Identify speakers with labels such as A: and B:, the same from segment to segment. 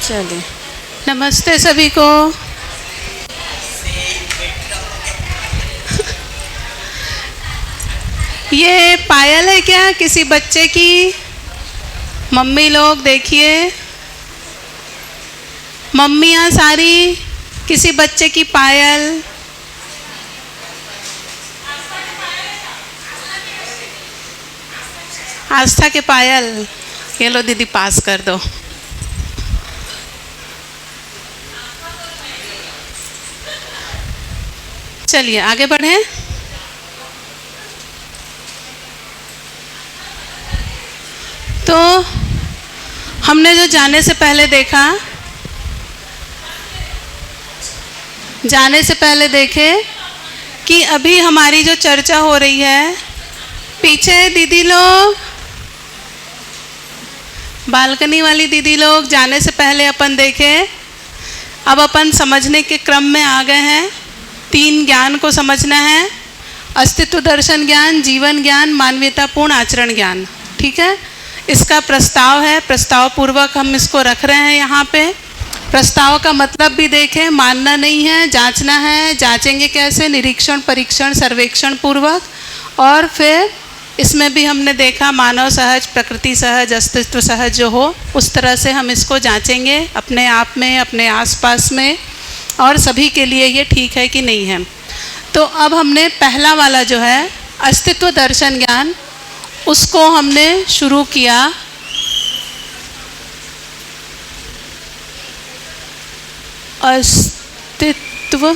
A: चलिए, नमस्ते सभी को। ये पायल है क्या किसी बच्चे की? मम्मी लोग देखिए, मम्मियाँ सारी किसी बच्चे की पायल। आस्था के पायल। ये लो दीदी, पास कर दो। चलिए आगे बढ़ें। तो हमने जो जाने से पहले देखे कि अभी हमारी जो चर्चा हो रही है, पीछे दीदी लोग, बालकनी वाली दीदी लोग, जाने से पहले अपन देखे, अब अपन समझने के क्रम में आ गए हैं। 3 ज्ञान को समझना है: अस्तित्व दर्शन ज्ञान, जीवन ज्ञान, मानवीयतापूर्ण आचरण ज्ञान। ठीक है, इसका प्रस्ताव है, प्रस्ताव पूर्वक हम इसको रख रहे हैं यहाँ पे। प्रस्ताव का मतलब भी देखें, मानना नहीं है, जांचना है। जांचेंगे कैसे? निरीक्षण, परीक्षण, सर्वेक्षण पूर्वक। और फिर इसमें भी हमने देखा मानव सहज, प्रकृति सहज, अस्तित्व सहज जो हो, उस तरह से हम इसको जांचेंगे अपने आप में, अपने आसपास में, और सभी के लिए ये ठीक है कि नहीं है। तो अब हमने पहला वाला जो है अस्तित्व दर्शन ज्ञान, उसको हमने शुरू किया। अस्तित्व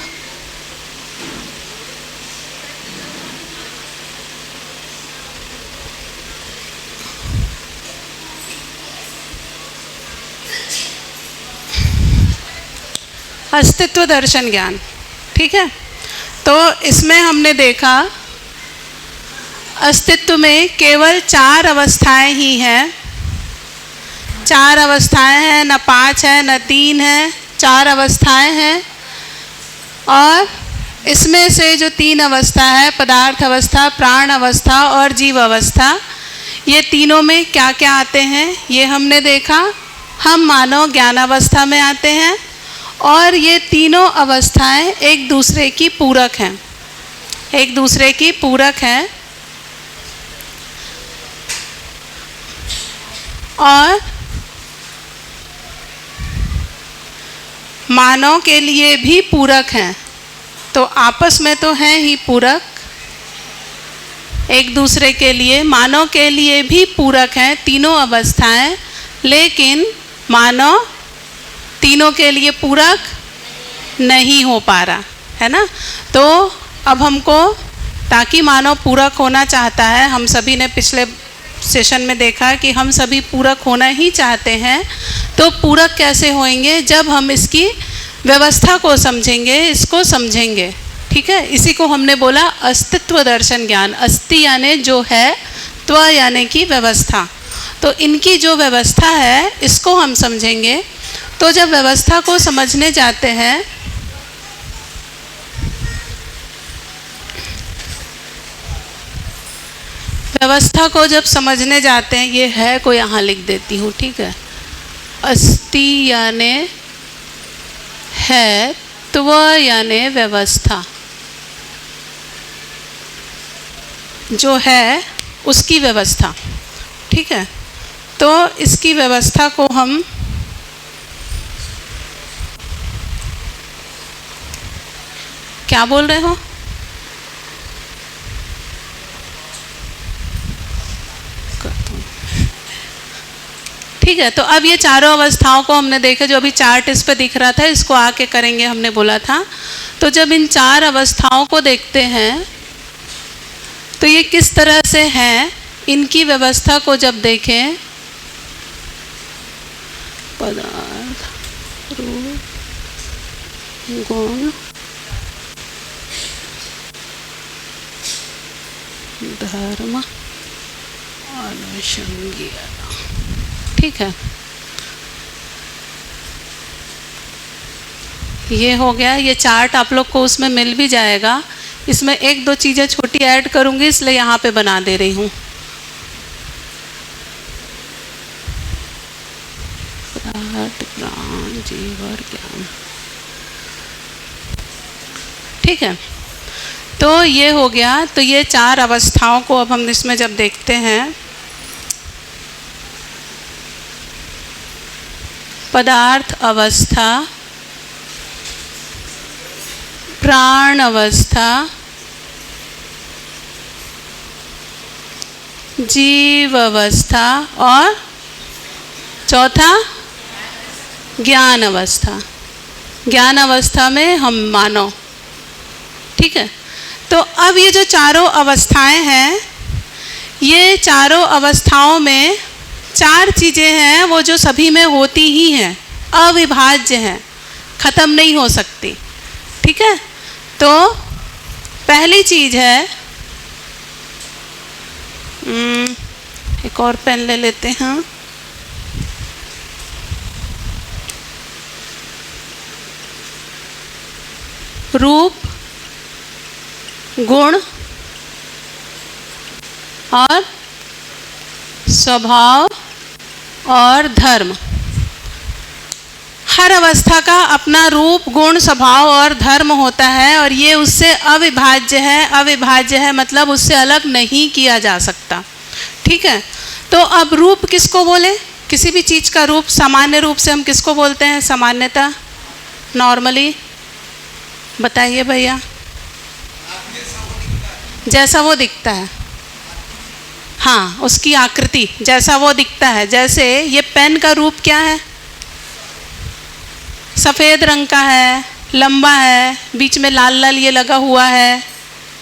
A: अस्तित्व दर्शन ज्ञान। ठीक है, तो इसमें हमने देखा अस्तित्व में केवल 4 अवस्थाएं ही हैं। 4 अवस्थाएं हैं, न 5 है न 3 है, 4 अवस्थाएं हैं। और इसमें से जो 3 अवस्था है, पदार्थ अवस्था, प्राण अवस्था और जीव अवस्था, ये तीनों में क्या क्या आते हैं ये हमने देखा। हम मानव ज्ञान अवस्था में आते हैं और ये तीनों अवस्थाएं एक दूसरे की पूरक हैं, एक दूसरे की पूरक हैं। और मानव के लिए भी पूरक हैं, तो आपस में तो हैं ही पूरक, एक दूसरे के लिए, मानव के लिए भी पूरक हैं तीनों अवस्थाएं, लेकिन मानव तीनों के लिए पूरक नहीं हो पा रहा है ना। तो अब हमको, ताकि मानव पूरक होना चाहता है, हम सभी ने पिछले सेशन में देखा कि हम सभी पूरक होना ही चाहते हैं। तो पूरक कैसे होंगे? जब हम इसकी व्यवस्था को समझेंगे, इसको समझेंगे। ठीक है, इसी को हमने बोला अस्तित्व दर्शन ज्ञान। अस्ति यानी जो है, त्व यानी कि व्यवस्था। तो इनकी जो व्यवस्था है इसको हम समझेंगे। तो जब व्यवस्था को समझने जाते हैं, व्यवस्था को जब समझने जाते हैं, ये है को यहाँ लिख देती हूँ। ठीक है, अस्ति यानी है, त्व यानी व्यवस्था, जो है उसकी व्यवस्था। ठीक है, तो इसकी व्यवस्था को हम क्या बोल रहे हो? ठीक है, तो अब ये चारों अवस्थाओं को हमने देखा, जो अभी चार्ट इस पे दिख रहा था, इसको आके करेंगे हमने बोला था। तो जब इन 4 अवस्थाओं को देखते हैं तो ये किस तरह से हैं, इनकी व्यवस्था को जब देखें, पदार्थ, रूप, गुण, धर्म, अनुषंगी। ठीक है, ये हो गया। ये चार्ट आप लोग को उसमें मिल भी जाएगा। इसमें 1-2 चीज़ें छोटी ऐड करूँगी, इसलिए यहाँ पे बना दे रही हूँ। पदार्थ, प्राण, जीव और ज्ञान। ठीक है, तो ये हो गया। तो ये 4 अवस्थाओं को अब हम इसमें जब देखते हैं, पदार्थ अवस्था, प्राण अवस्था, जीव अवस्था और चौथा ज्ञान अवस्था। ज्ञान अवस्था में हम मानव। ठीक है, तो अब ये जो चारों अवस्थाएं हैं, ये चारों अवस्थाओं में 4 चीज़ें हैं वो जो सभी में होती ही हैं, अविभाज्य हैं, ख़त्म नहीं हो सकती। ठीक है, तो पहली चीज़ है, एक और पेन ले लेते हैं। रूप, गुण और स्वभाव और धर्म। हर अवस्था का अपना रूप, गुण, स्वभाव और धर्म होता है और ये उससे अविभाज्य है। अविभाज्य है मतलब उससे अलग नहीं किया जा सकता। ठीक है, तो अब रूप किसको बोले? किसी भी चीज़ का रूप सामान्य रूप से हम किसको बोलते हैं? सामान्यता, नॉर्मली बताइए भैया। जैसा वो दिखता है, हाँ, उसकी आकृति जैसा वो दिखता है। जैसे ये पेन का रूप क्या है? सफ़ेद रंग का है, लंबा है, बीच में लाल लाल ये लगा हुआ है,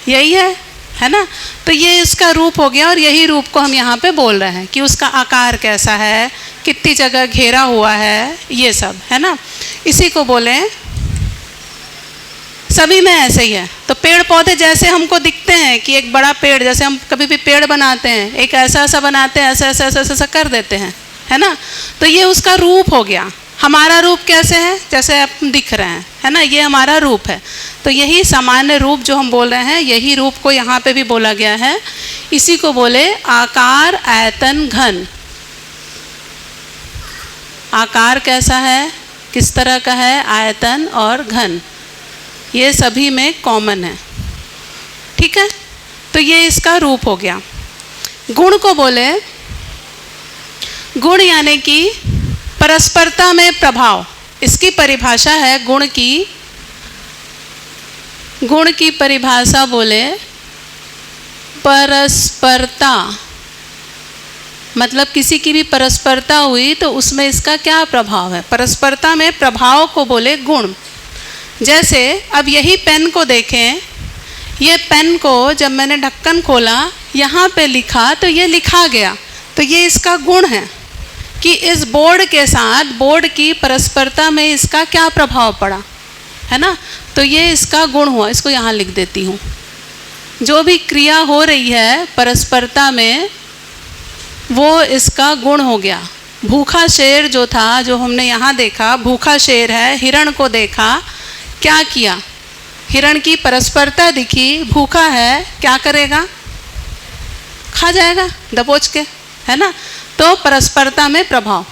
A: यही है ना? तो ये इसका रूप हो गया और यही रूप को हम यहाँ पे बोल रहे हैं कि उसका आकार कैसा है, कितनी जगह घेरा हुआ है, ये सब है ना। इसी को बोले, सभी में ऐसे ही है। तो पेड़ पौधे जैसे हमको दिखते हैं कि एक बड़ा पेड़, जैसे हम कभी भी पेड़ बनाते हैं, एक ऐसा ऐसा बनाते हैं, ऐसा ऐसा ऐसा ऐसा कर देते हैं, है ना। तो ये उसका रूप हो गया। हमारा रूप कैसे है? जैसे आप दिख रहे हैं, है ना, ये हमारा रूप है। तो यही सामान्य रूप जो हम बोल रहे हैं, यही रूप को यहाँ पे भी बोला गया है। इसी को बोले आकार, आयतन, घन। आकार कैसा है, किस तरह का है, आयतन और घन, ये सभी में कॉमन है। ठीक है, तो ये इसका रूप हो गया। गुण को बोले, गुण यानी कि परस्परता में प्रभाव। इसकी परिभाषा है गुण की। गुण की परिभाषा बोले परस्परता, मतलब किसी की भी परस्परता हुई तो उसमें इसका क्या प्रभाव है। परस्परता में प्रभाव को बोले गुण। जैसे अब यही पेन को देखें, ये पेन को जब मैंने ढक्कन खोला, यहाँ पे लिखा तो ये लिखा गया, तो ये इसका गुण है कि इस बोर्ड के साथ बोर्ड की परस्परता में इसका क्या प्रभाव पड़ा, है ना। तो ये इसका गुण हुआ। इसको यहाँ लिख देती हूँ। जो भी क्रिया हो रही है परस्परता में, वो इसका गुण हो गया। भूखा शेर जो था, जो हमने यहाँ देखा, भूखा शेर है, हिरण को देखा, क्या किया, हिरण की परस्परता दिखी, भूखा है, क्या करेगा, खा जाएगा दबोच के, है ना। तो परस्परता में प्रभाव।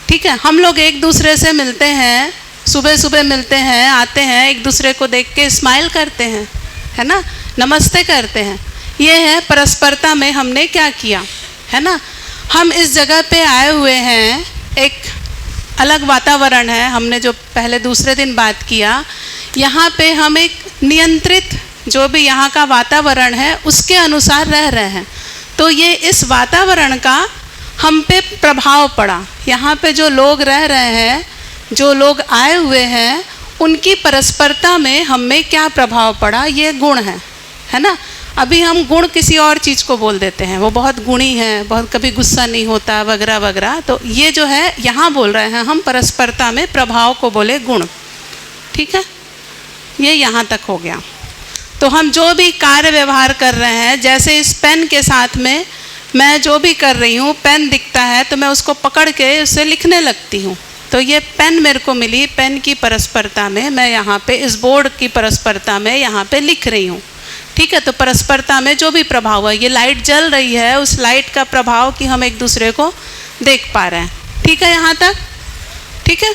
A: ठीक है, हम लोग एक दूसरे से मिलते हैं, सुबह सुबह मिलते हैं, आते हैं, एक दूसरे को देख के स्माइल करते हैं, है ना, नमस्ते करते हैं। ये है परस्परता में हमने क्या किया, है ना। हम इस जगह पे आए हुए हैं, एक अलग वातावरण है, हमने जो पहले दूसरे दिन बात किया, यहाँ पे हम एक नियंत्रित जो भी यहाँ का वातावरण है उसके अनुसार रह रहे हैं। तो ये इस वातावरण का हम पे प्रभाव पड़ा। यहाँ पे जो लोग रह रहे हैं, जो लोग आए हुए हैं, उनकी परस्परता में हम में क्या प्रभाव पड़ा, ये गुण है ना। अभी हम गुण किसी और चीज़ को बोल देते हैं, वो बहुत गुणी है, बहुत कभी गुस्सा नहीं होता, वगैरह वगैरह। तो ये जो है यहाँ बोल रहे हैं हम परस्परता में प्रभाव को बोले गुण। ठीक है, ये यहाँ तक हो गया। तो हम जो भी कार्य व्यवहार कर रहे हैं, जैसे इस पेन के साथ में मैं जो भी कर रही हूँ, पेन दिखता है तो मैं उसको पकड़ के उससे लिखने लगती हूँ। तो ये पेन मेरे को मिली, पेन की परस्परता में मैं यहाँ पे इस बोर्ड की परस्परता में यहाँ पे लिख रही हूँ। ठीक है, तो परस्परता में जो भी प्रभाव है, ये लाइट जल रही है, उस लाइट का प्रभाव कि हम एक दूसरे को देख पा रहे हैं। ठीक है यहाँ तक, ठीक है।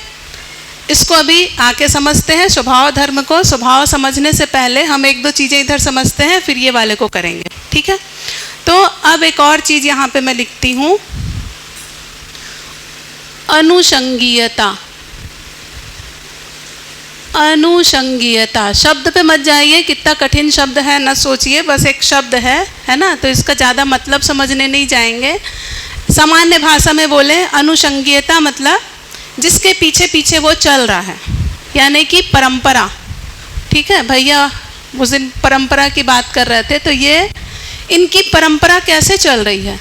A: इसको अभी आके समझते हैं स्वभाव धर्म को। स्वभाव समझने से पहले हम एक दो चीज़ें इधर समझते हैं, फिर ये वाले को करेंगे, ठीक है। तो अब एक और चीज़ यहाँ पे मैं लिखती हूँ, अनुषंगीयता। अनुषंगीयता शब्द पे मत जाइए, कितना कठिन शब्द है न सोचिए, बस एक शब्द है ना, तो इसका ज़्यादा मतलब समझने नहीं जाएंगे। सामान्य भाषा में बोले अनुषंगीयता मतलब जिसके पीछे पीछे वो चल रहा है, यानी कि परंपरा, ठीक है। भैया उस दिन परंपरा की बात कर रहे थे, तो ये इनकी परंपरा कैसे चल रही है,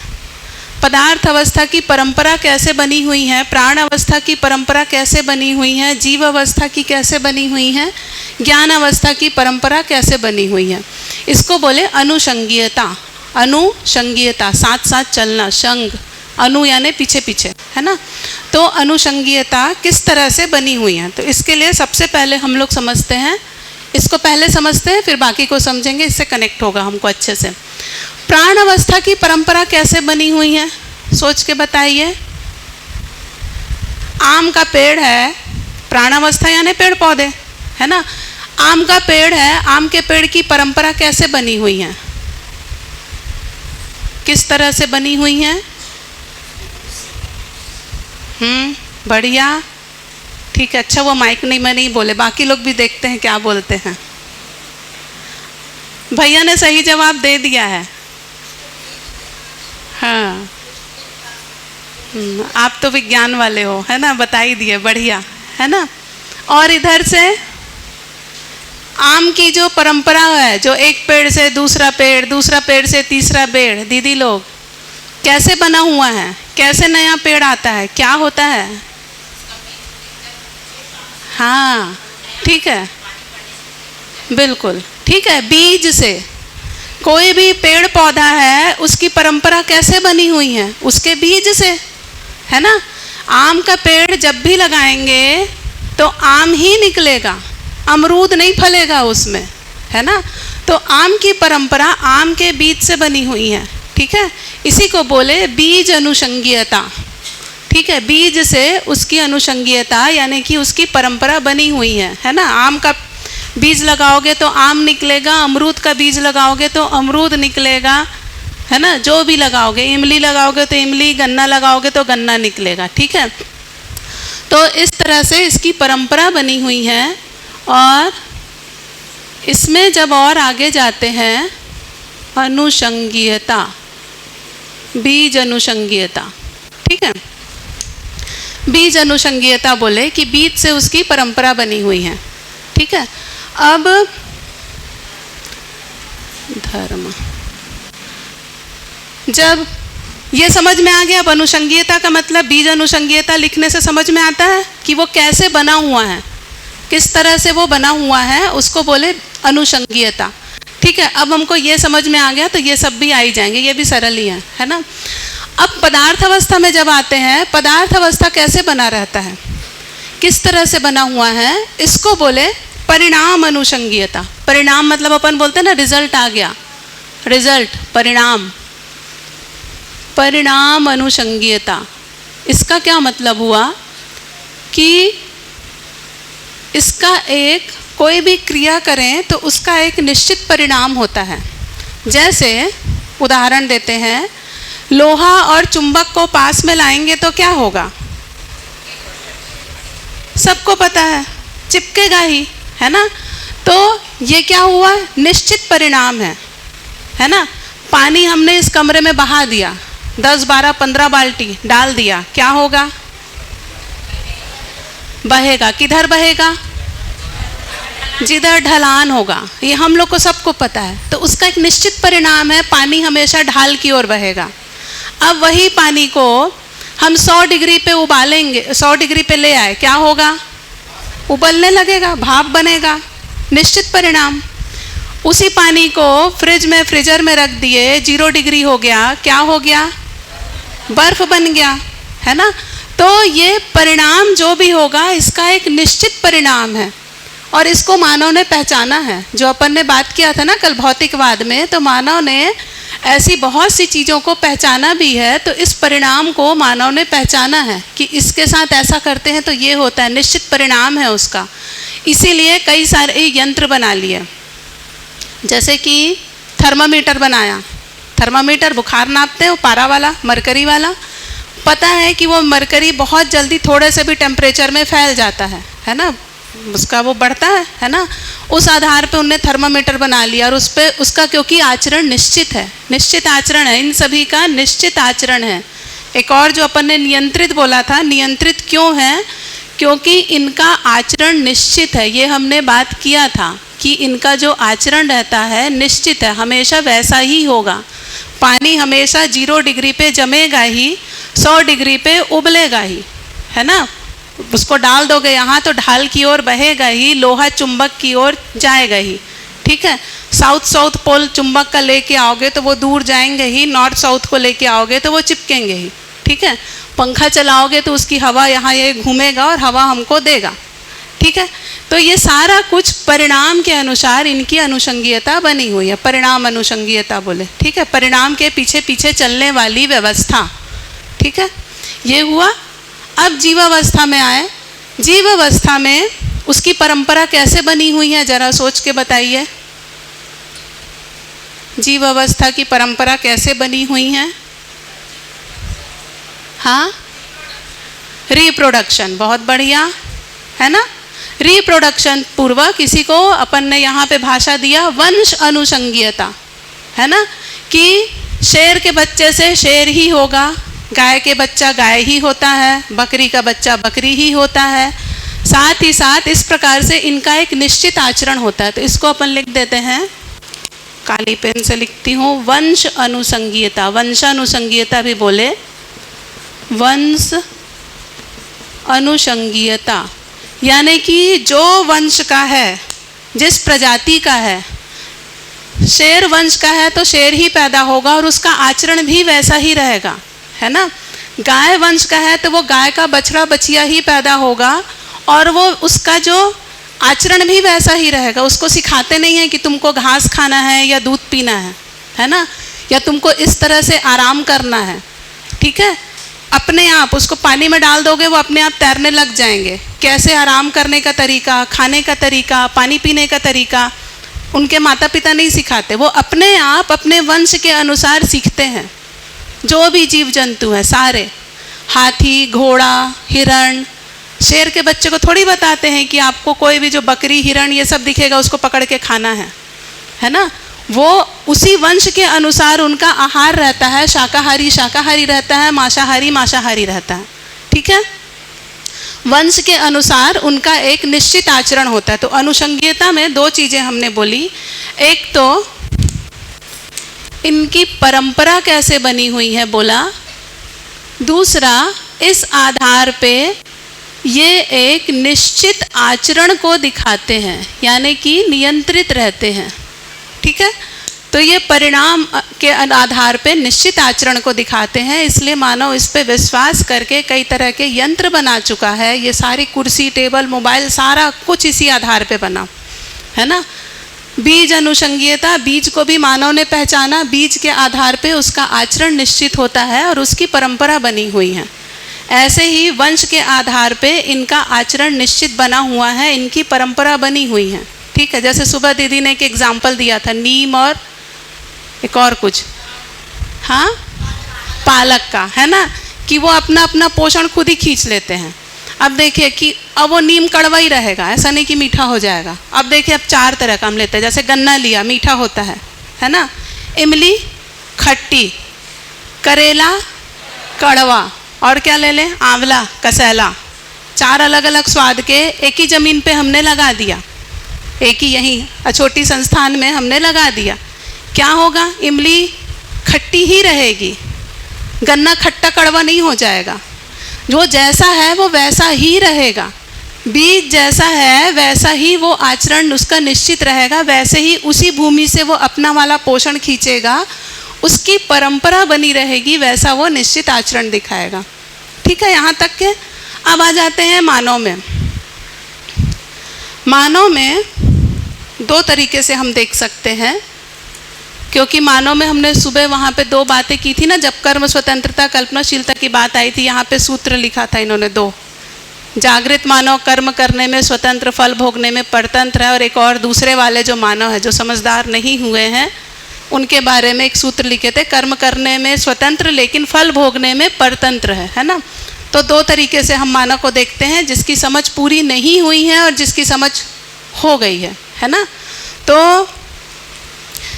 A: पदार्थ अवस्था की परंपरा कैसे बनी हुई है, प्राण अवस्था की परंपरा कैसे बनी हुई है, जीव अवस्था की कैसे बनी हुई है, ज्ञान अवस्था की परंपरा कैसे बनी हुई है, इसको बोले अनुषंगीयता। अनुषंगीयता साथ साथ चलना, संग अनु यानी पीछे पीछे, है ना। तो अनुषंगीयता किस तरह से बनी हुई है, तो इसके लिए सबसे पहले हम लोग समझते हैं, इसको पहले समझते हैं फिर बाकी को समझेंगे, इससे कनेक्ट होगा हमको अच्छे से। प्राण अवस्था की परंपरा कैसे बनी हुई है, सोच के बताइए। आम का पेड़ है, प्राण अवस्था यानी पेड़ पौधे, है ना। आम का पेड़ है, आम के पेड़ की परंपरा कैसे बनी हुई है, किस तरह से बनी हुई है? बढ़िया, ठीक है। अच्छा वो माइक नहीं, मैं नहीं बोले, बाकी लोग भी देखते हैं क्या बोलते हैं। भैया ने सही जवाब दे दिया है, हाँ। आप तो विज्ञान वाले हो, है ना, बता ही दिए, बढ़िया, है ना। और इधर से आम की जो परंपरा है, जो एक पेड़ से दूसरा पेड़, दूसरा पेड़ से तीसरा पेड़, दीदी लोग कैसे बना हुआ है, कैसे नया पेड़ आता है, क्या होता है? हाँ ठीक है, बिल्कुल ठीक है। बीज से कोई भी पेड़ पौधा है, उसकी परंपरा कैसे बनी हुई है? उसके बीज से, है ना। आम का पेड़ जब भी लगाएंगे तो आम ही निकलेगा, अमरूद नहीं फलेगा उसमें, है ना। तो आम की परंपरा आम के बीज से बनी हुई है, ठीक है। इसी को बोले बीज अनुषंगीयता, ठीक है। बीज से उसकी अनुषंगीयता यानी कि उसकी परंपरा बनी हुई है ना। आम का बीज लगाओगे तो आम निकलेगा, अमरूद का बीज लगाओगे तो अमरूद निकलेगा, है ना। जो भी लगाओगे, इमली लगाओगे तो इमली, गन्ना लगाओगे तो गन्ना निकलेगा, ठीक है। तो इस तरह से इसकी परंपरा बनी हुई है। और इसमें जब और आगे जाते हैं, अनुषंगीयता, बीज अनुषंगीयता, ठीक है। बीज अनुषंगीयता बोले कि बीज से उसकी परंपरा बनी हुई है, ठीक है। अब धर्म, जब ये समझ में आ गया, अब अनुषंगीयता का मतलब, बीज अनुषंगीयता लिखने से समझ में आता है कि वो कैसे बना हुआ है, किस तरह से वो बना हुआ है, उसको बोले अनुषंगीयता, ठीक है। अब हमको ये समझ में आ गया तो ये सब भी आ ही जाएंगे, ये भी सरल ही है ना। अब पदार्थ अवस्था में जब आते हैं, पदार्थ अवस्था कैसे बना रहता है, किस तरह से बना हुआ है, इसको बोले परिणाम अनुषंगीयता। परिणाम मतलब अपन बोलते हैं ना, रिजल्ट आ गया, रिजल्ट, परिणाम, परिणाम अनुषंगीयता। इसका क्या मतलब हुआ कि इसका एक, कोई भी क्रिया करें तो उसका एक निश्चित परिणाम होता है। जैसे उदाहरण देते हैं, लोहा और चुंबक को पास में लाएंगे तो क्या होगा, सबको पता है, चिपकेगा ही, है ना। तो ये क्या हुआ, निश्चित परिणाम है ना। पानी हमने इस कमरे में बहा दिया, 10, 12, 15 बाल्टी डाल दिया, क्या होगा, बहेगा। किधर बहेगा, जिधर ढलान होगा, ये हम लोग को सबको पता है। तो उसका एक निश्चित परिणाम है, पानी हमेशा ढाल की ओर बहेगा। अब वही पानी को हम 100 डिग्री पे उबालेंगे, 100 डिग्री पे ले आए, क्या होगा, उबलने लगेगा, भाप बनेगा, निश्चित परिणाम। उसी पानी को फ्रिज में, फ्रीजर में रख दिए, 0 डिग्री हो गया, क्या हो गया, बर्फ बन गया, है ना। तो ये परिणाम जो भी होगा, इसका एक निश्चित परिणाम है और इसको मानव ने पहचाना है। जो अपन ने बात किया था ना कल भौतिकवाद में, तो मानव ने ऐसी बहुत सी चीज़ों को पहचाना भी है, तो इस परिणाम को मानव ने पहचाना है कि इसके साथ ऐसा करते हैं तो ये होता है, निश्चित परिणाम है उसका। इसीलिए कई सारे यंत्र बना लिए, जैसे कि थर्मामीटर बनाया। थर्मामीटर बुखार नापते हैं, वो पारा वाला, मरकरी वाला। पता है कि वो मरकरी बहुत जल्दी थोड़े से भी टेम्परेचर में फैल जाता है ना, उसका वो बढ़ता है ना। उस आधार पे उनने थर्मामीटर बना लिया, और उस पे उसका क्योंकि आचरण निश्चित है, निश्चित आचरण है, इन सभी का निश्चित आचरण है। एक और जो अपन ने नियंत्रित बोला था, नियंत्रित क्यों है? क्योंकि इनका आचरण निश्चित है। ये हमने बात किया था कि इनका जो आचरण रहता है निश्चित है, हमेशा वैसा ही होगा। पानी हमेशा 0 डिग्री पे जमेगा ही, 100 डिग्री पे उबलेगा ही, है ना। उसको डाल दोगे यहाँ तो ढाल की ओर बहेगा ही, लोहा चुंबक की ओर जाएगा ही, ठीक है। साउथ पोल चुंबक का लेके आओगे तो वो दूर जाएंगे ही, नॉर्थ साउथ को लेके आओगे तो वो चिपकेंगे ही, ठीक है। पंखा चलाओगे तो उसकी हवा यहाँ ये घूमेगा और हवा हमको देगा, ठीक है। तो ये सारा कुछ परिणाम के अनुसार इनकी अनुषंगीयता बनी हुई है, परिणाम अनुषंगीयता बोले, ठीक है। परिणाम के पीछे पीछे चलने वाली व्यवस्था, ठीक है। ये हुआ। अब जीवावस्था में आए। जीवावस्था में उसकी परंपरा कैसे बनी हुई है, जरा सोच के बताइए। जीवावस्था की परंपरा कैसे बनी हुई है? हाँ, रिप्रोडक्शन, बहुत बढ़िया, है ना। रिप्रोडक्शन पूर्वक इसी को अपन ने यहाँ पे भाषा दिया वंश अनुषंगीयता, है ना, कि शेर के बच्चे से शेर ही होगा, गाय के बच्चा गाय ही होता है, बकरी का बच्चा बकरी ही होता है। साथ ही साथ इस प्रकार से इनका एक निश्चित आचरण होता है। तो इसको अपन लिख देते हैं, काली पेन से लिखती हूँ, वंश अनुषंगीयता। वंशानुषंगीयता भी बोले, वंश अनुषंगीयता, यानी कि जो वंश का है, जिस प्रजाति का है, शेर वंश का है तो शेर ही पैदा होगा और उसका आचरण भी वैसा ही रहेगा, है ना। गाय वंश का है तो वो गाय का बछड़ा बछिया ही पैदा होगा और वो उसका जो आचरण भी वैसा ही रहेगा। उसको सिखाते नहीं है कि तुमको घास खाना है या दूध पीना है ना, या तुमको इस तरह से आराम करना है, ठीक है। अपने आप उसको पानी में डाल दोगे, वो अपने आप तैरने लग जाएंगे। कैसे आराम करने का तरीका, खाने का तरीका, पानी पीने का तरीका उनके माता पिता नहीं सिखाते, वो अपने आप अपने वंश के अनुसार सीखते हैं। जो भी जीव जंतु है सारे, हाथी, घोड़ा, हिरण, शेर के बच्चे को थोड़ी बताते हैं कि आपको कोई भी जो बकरी, हिरण ये सब दिखेगा उसको पकड़ के खाना है ना। वो उसी वंश के अनुसार उनका आहार रहता है, शाकाहारी शाकाहारी रहता है, मांसाहारी मांसाहारी रहता है, ठीक है। वंश के अनुसार उनका एक निश्चित आचरण होता है। तो अनुषंगीयता में दो चीज़ें हमने बोली, एक तो इनकी परंपरा कैसे बनी हुई है बोला, दूसरा इस आधार पे ये एक निश्चित आचरण को दिखाते हैं, यानी कि नियंत्रित रहते हैं, ठीक है। तो ये परिणाम के आधार पे निश्चित आचरण को दिखाते हैं, इसलिए मानव इस पे विश्वास करके कई तरह के यंत्र बना चुका है। ये सारी कुर्सी, टेबल, मोबाइल, सारा कुछ इसी आधार पे बना, है ना। बीज अनुषंगीयता, बीज को भी मानव ने पहचाना, बीज के आधार पे उसका आचरण निश्चित होता है और उसकी परंपरा बनी हुई है। ऐसे ही वंश के आधार पे इनका आचरण निश्चित बना हुआ है, इनकी परंपरा बनी हुई है, ठीक है। जैसे सुबह दीदी ने एक एग्जाम्पल दिया था, नीम और एक और कुछ, हाँ, पालक का, है ना, कि वो अपना अपना पोषण खुद ही खींच लेते हैं। अब देखिए कि अब वो नीम कड़वा ही रहेगा, ऐसा नहीं कि मीठा हो जाएगा। अब देखिए अब 4 तरह का हम लेते हैं, जैसे गन्ना लिया, मीठा होता है ना, इमली खट्टी, करेला कड़वा, और क्या ले लें, आंवला कसैला। 4 अलग अलग स्वाद के एक ही ज़मीन पे हमने लगा दिया, एक ही यहीं छोटी संस्थान में हमने लगा दिया। क्या होगा, इमली खट्टी ही रहेगी, गन्ना खट्टा कड़वा नहीं हो जाएगा। जो जैसा है वो वैसा ही रहेगा, बीज जैसा है वैसा ही वो आचरण उसका निश्चित रहेगा, वैसे ही उसी भूमि से वो अपना वाला पोषण खींचेगा, उसकी परंपरा बनी रहेगी, वैसा वो निश्चित आचरण दिखाएगा, ठीक है। यहाँ तक के अब आ जाते हैं मानव में। मानव में 2 तरीके से हम देख सकते हैं। क्योंकि मानव में हमने सुबह वहाँ पे 2 बातें की थी ना, जब कर्म स्वतंत्रता कल्पनाशीलता की बात आई थी, यहाँ पे सूत्र लिखा था इन्होंने 2। जागृत मानव कर्म करने में स्वतंत्र, फल भोगने में परतंत्र है, और एक और दूसरे वाले जो मानव है, जो समझदार नहीं हुए हैं, उनके बारे में एक सूत्र लिखे थे, कर्म करने में स्वतंत्र लेकिन फल भोगने में परतंत्र है ना। तो 2 तरीके से हम मानव को देखते हैं, जिसकी समझ पूरी नहीं हुई है और जिसकी समझ हो गई है ना। तो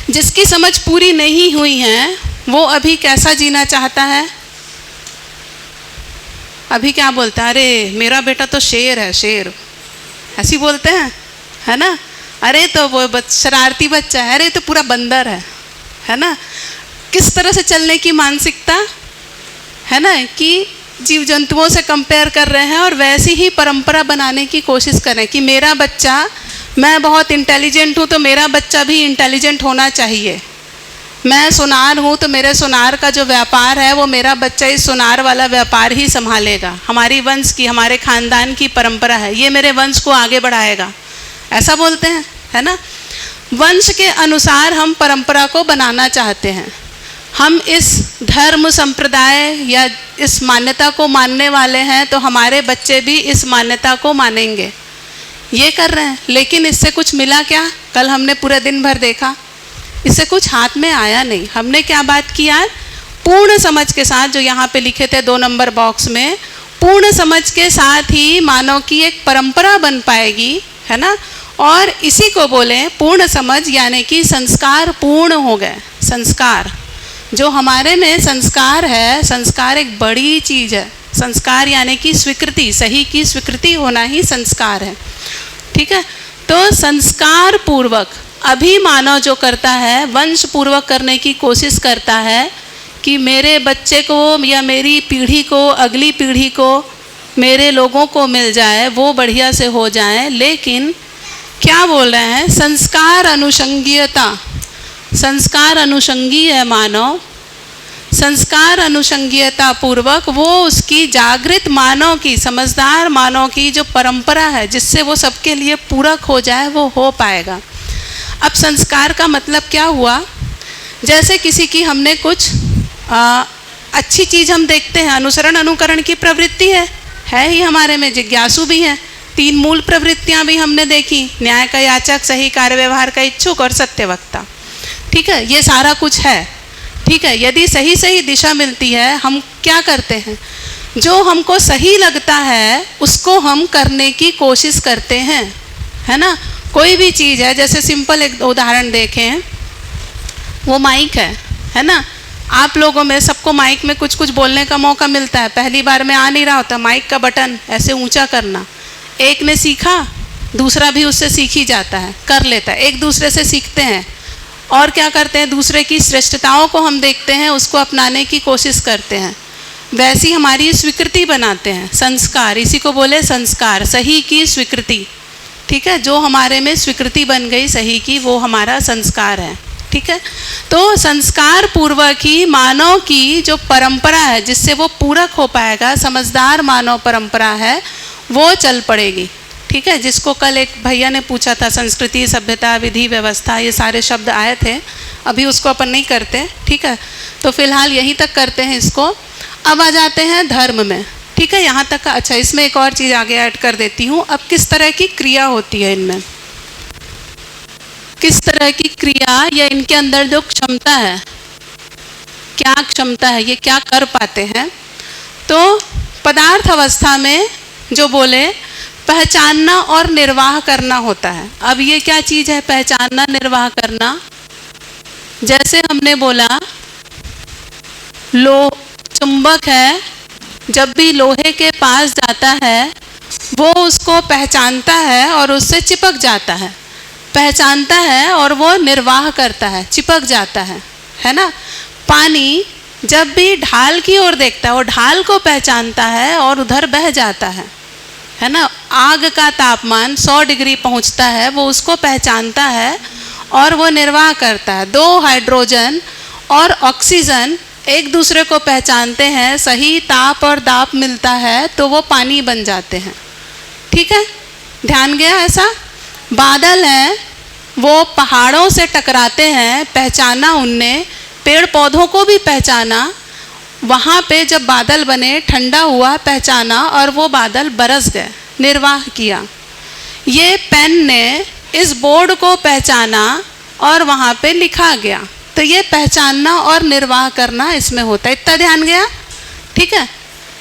A: जिसकी समझ पूरी नहीं हुई है वो अभी कैसा जीना चाहता है? अभी क्या बोलता है? अरे मेरा बेटा तो शेर है, शेर, ऐसी बोलते हैं, है ना। अरे तो वो शरारती बच्चा है, अरे तो पूरा बंदर है ना। किस तरह से चलने की मानसिकता है ना, कि जीव जंतुओं से कंपेयर कर रहे हैं और वैसी ही परंपरा बनाने की कोशिश कर रहे हैं कि मेरा बच्चा, मैं बहुत इंटेलिजेंट हूँ तो मेरा बच्चा भी इंटेलिजेंट होना चाहिए। मैं सुनार हूँ तो मेरे सुनार का जो व्यापार है वो मेरा बच्चा इस सुनार वाला व्यापार ही संभालेगा। हमारी वंश की, हमारे खानदान की परंपरा है, ये मेरे वंश को आगे बढ़ाएगा, ऐसा बोलते हैं, है ना। वंश के अनुसार हम परंपरा को बनाना चाहते हैं। हम इस धर्म संप्रदाय या इस मान्यता को मानने वाले हैं तो हमारे बच्चे भी इस मान्यता को मानेंगे, ये कर रहे हैं। लेकिन इससे कुछ मिला क्या? कल हमने पूरे दिन भर देखा, इससे कुछ हाथ में आया नहीं। हमने क्या बात की यार? पूर्ण समझ के साथ, जो यहाँ पे लिखे थे 2 नंबर बॉक्स में, पूर्ण समझ के साथ ही मानव की एक परंपरा बन पाएगी, है ना। और इसी को बोले पूर्ण समझ, यानी कि संस्कार पूर्ण हो गए। संस्कार, जो हमारे में संस्कार है, संस्कार एक बड़ी चीज़ है। संस्कार यानी कि स्वीकृति, सही की स्वीकृति होना ही संस्कार है, ठीक है। तो संस्कार पूर्वक अभी मानव जो करता है, वंश पूर्वक करने की कोशिश करता है कि मेरे बच्चे को या मेरी पीढ़ी को, अगली पीढ़ी को, मेरे लोगों को मिल जाए, वो बढ़िया से हो जाए। लेकिन क्या बोल रहे हैं? संस्कार अनुषंगीयता, संस्कार अनुषंगी है मानव। संस्कार अनुषंगीयता पूर्वक वो उसकी जागृत मानव की, समझदार मानव की जो परंपरा है, जिससे वो सबके लिए पूरक हो जाए, वो हो पाएगा। अब संस्कार का मतलब क्या हुआ? जैसे किसी की हमने कुछ अच्छी चीज़ हम देखते हैं, अनुसरण अनुकरण की प्रवृत्ति है ही हमारे में, जिज्ञासु भी हैं। 3 मूल प्रवृत्तियां भी हमने देखी, न्याय का याचक, सही कार्य व्यवहार का इच्छुक और सत्यवक्ता, ठीक है। ये सारा कुछ है, ठीक है। यदि सही सही दिशा मिलती है, हम क्या करते हैं? जो हमको सही लगता है उसको हम करने की कोशिश करते हैं, है ना। कोई भी चीज़ है, जैसे सिंपल एक उदाहरण देखें, वो माइक है ना। आप लोगों में सबको माइक में कुछ कुछ बोलने का मौका मिलता है, पहली बार में आ नहीं रहा होता, माइक का बटन ऐसे ऊंचा करना। एक ने सीखा, दूसरा भी उससे सीख ही जाता है, कर लेता है, एक दूसरे से सीखते हैं। और क्या करते हैं? दूसरे की श्रेष्ठताओं को हम देखते हैं, उसको अपनाने की कोशिश करते हैं, वैसी हमारी स्वीकृति बनाते हैं। संस्कार, इसी को बोले संस्कार, सही की स्वीकृति, ठीक है। जो हमारे में स्वीकृति बन गई सही की, वो हमारा संस्कार है, ठीक है। तो संस्कार पूर्वक ही मानव की जो परंपरा है, जिससे वो पूरक हो पाएगा, समझदार मानव परंपरा है, वो चल पड़ेगी, ठीक है। जिसको कल एक भैया ने पूछा था, संस्कृति, सभ्यता, विधि, व्यवस्था, ये सारे शब्द आए थे, अभी उसको अपन नहीं करते, ठीक है। तो फिलहाल यहीं तक करते हैं इसको। अब आ जाते हैं धर्म में, ठीक है। यहाँ तक का अच्छा, इसमें एक और चीज़ आगे ऐड कर देती हूँ। अब किस तरह की क्रिया होती है इनमें, किस तरह की क्रिया या इनके अंदर जो क्षमता है, क्या क्षमता है, ये क्या कर पाते हैं? तो पदार्थ अवस्था में जो बोले पहचानना और निर्वाह करना होता है। अब ये क्या चीज़ है पहचानना निर्वाह करना? जैसे हमने बोला चुंबक है, जब भी लोहे के पास जाता है वो उसको पहचानता है और उससे चिपक जाता है, पहचानता है और वो निर्वाह करता है, चिपक जाता है ना। पानी जब भी ढाल की ओर देखता है वो ढाल को पहचानता है और उधर बह जाता है ना। आग का तापमान 100 डिग्री पहुंचता है, वो उसको पहचानता है और वो निर्वाह करता है। 2 हाइड्रोजन और ऑक्सीजन एक दूसरे को पहचानते हैं, सही ताप और दाप मिलता है तो वो पानी बन जाते हैं, ठीक है। ध्यान गया ऐसा? बादल है, वो पहाड़ों से टकराते हैं, पहचाना उनने, पेड़ पौधों को भी पहचाना, वहाँ पे जब बादल बने, ठंडा हुआ, पहचाना, और वो बादल बरस गए, निर्वाह किया। ये पेन ने इस बोर्ड को पहचाना और वहाँ पे लिखा गया। तो ये पहचानना और निर्वाह करना इसमें होता है। इतना ध्यान गया? ठीक है,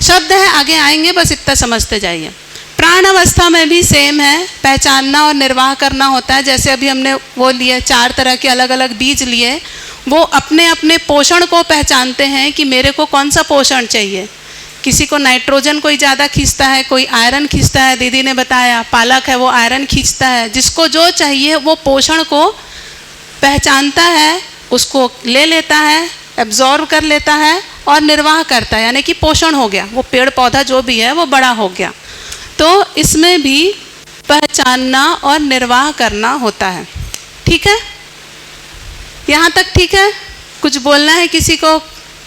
A: शब्द है, आगे आएंगे, बस इतना समझते जाइए। प्राण अवस्था में भी सेम है, पहचानना और निर्वाह करना होता है। जैसे अभी हमने वो लिए, 4 तरह के अलग अलग बीज लिए, वो अपने अपने पोषण को पहचानते हैं कि मेरे को कौन सा पोषण चाहिए। किसी को नाइट्रोजन कोई ज़्यादा खींचता है, कोई आयरन खींचता है, दीदी ने बताया पालक है वो आयरन खींचता है। जिसको जो चाहिए वो पोषण को पहचानता है, उसको ले लेता है, एब्जॉर्व कर लेता है और निर्वाह करता है, यानी कि पोषण हो गया, वो पेड़ पौधा जो भी है वो बड़ा हो गया। तो इसमें भी पहचानना और निर्वाह करना होता है। ठीक है, यहाँ तक ठीक है? कुछ बोलना है किसी को?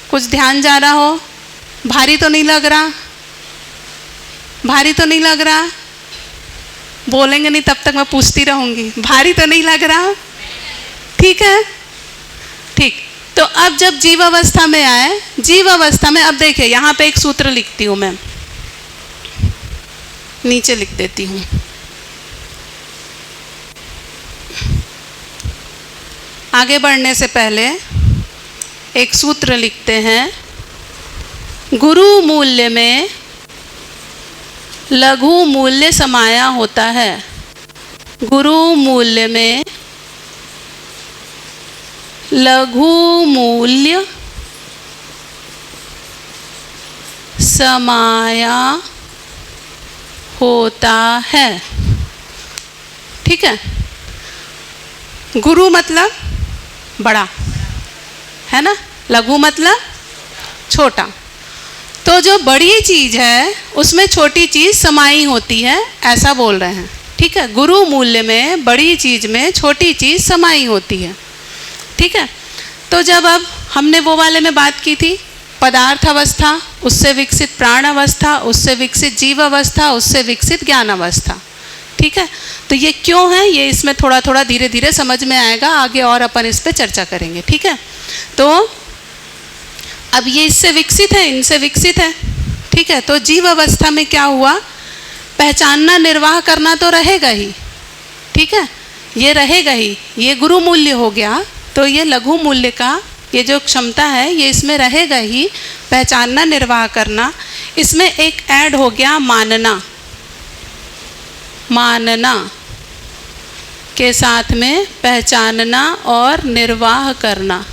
A: कुछ ध्यान जा रहा हो? भारी तो नहीं लग रहा? भारी तो नहीं लग रहा? बोलेंगे नहीं तब तक मैं पूछती रहूँगी। भारी तो नहीं लग रहा? ठीक है, ठीक। तो अब जब जीव अवस्था में आए, जीव अवस्था में अब देखिए यहाँ पे एक सूत्र लिखती हूँ मैं, नीचे लिख देती हूँ। आगे बढ़ने से पहले एक सूत्र लिखते हैं। गुरु मूल्य में लघु मूल्य समाया होता है। गुरु मूल्य में लघु मूल्य समाया होता है। ठीक है, गुरु मतलब बड़ा है ना, लघु मतलब छोटा। तो जो बड़ी चीज़ है उसमें छोटी चीज़ समाई होती है, ऐसा बोल रहे हैं। ठीक है, गुरु मूल्य में बड़ी चीज़ में छोटी चीज़ समाई होती है। ठीक है, तो जब अब हमने वो वाले में बात की थी, पदार्थ अवस्था, उससे विकसित प्राण अवस्था, उससे विकसित जीव अवस्था, उससे विकसित ज्ञान अवस्था। ठीक है, तो ये क्यों है, ये इसमें थोड़ा थोड़ा धीरे धीरे समझ में आएगा, आगे और अपन इस पर चर्चा करेंगे। ठीक है, तो अब ये इससे विकसित है, इनसे विकसित है। ठीक है, तो जीव अवस्था में क्या हुआ, पहचानना निर्वाह करना तो रहेगा ही। ठीक है, ये रहेगा ही, ये गुरु मूल्य हो गया। तो ये लघु मूल्य का ये जो क्षमता है ये इसमें रहेगा ही, पहचानना निर्वाह करना। इसमें एक ऐड हो गया मानना, मानना के साथ में पहचानना और निर्वाह करना।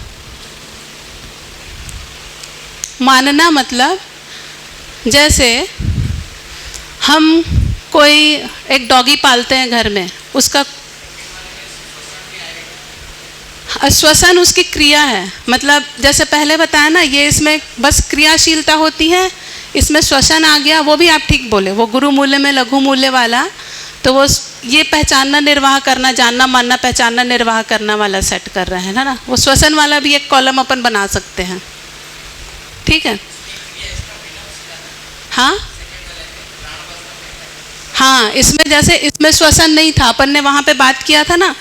A: मानना मतलब जैसे हम कोई एक डॉगी पालते हैं घर में, उसका श्वसन उसकी क्रिया है। मतलब जैसे पहले बताया ना, ये इसमें बस क्रियाशीलता होती है, इसमें श्वसन आ गया, वो भी आप ठीक बोले, वो गुरु मूल्य में लघु मूल्य वाला। तो वो ये पहचानना निर्वाह करना, जानना मानना पहचानना निर्वाह करना वाला सेट कर रहे हैं, है ना। वो श्वसन वाला भी एक कॉलम अपन बना सकते हैं। ठीक है, हाँ हाँ, इसमें जैसे इसमें श्वसन नहीं था, अपन ने वहाँ पे बात किया था ना,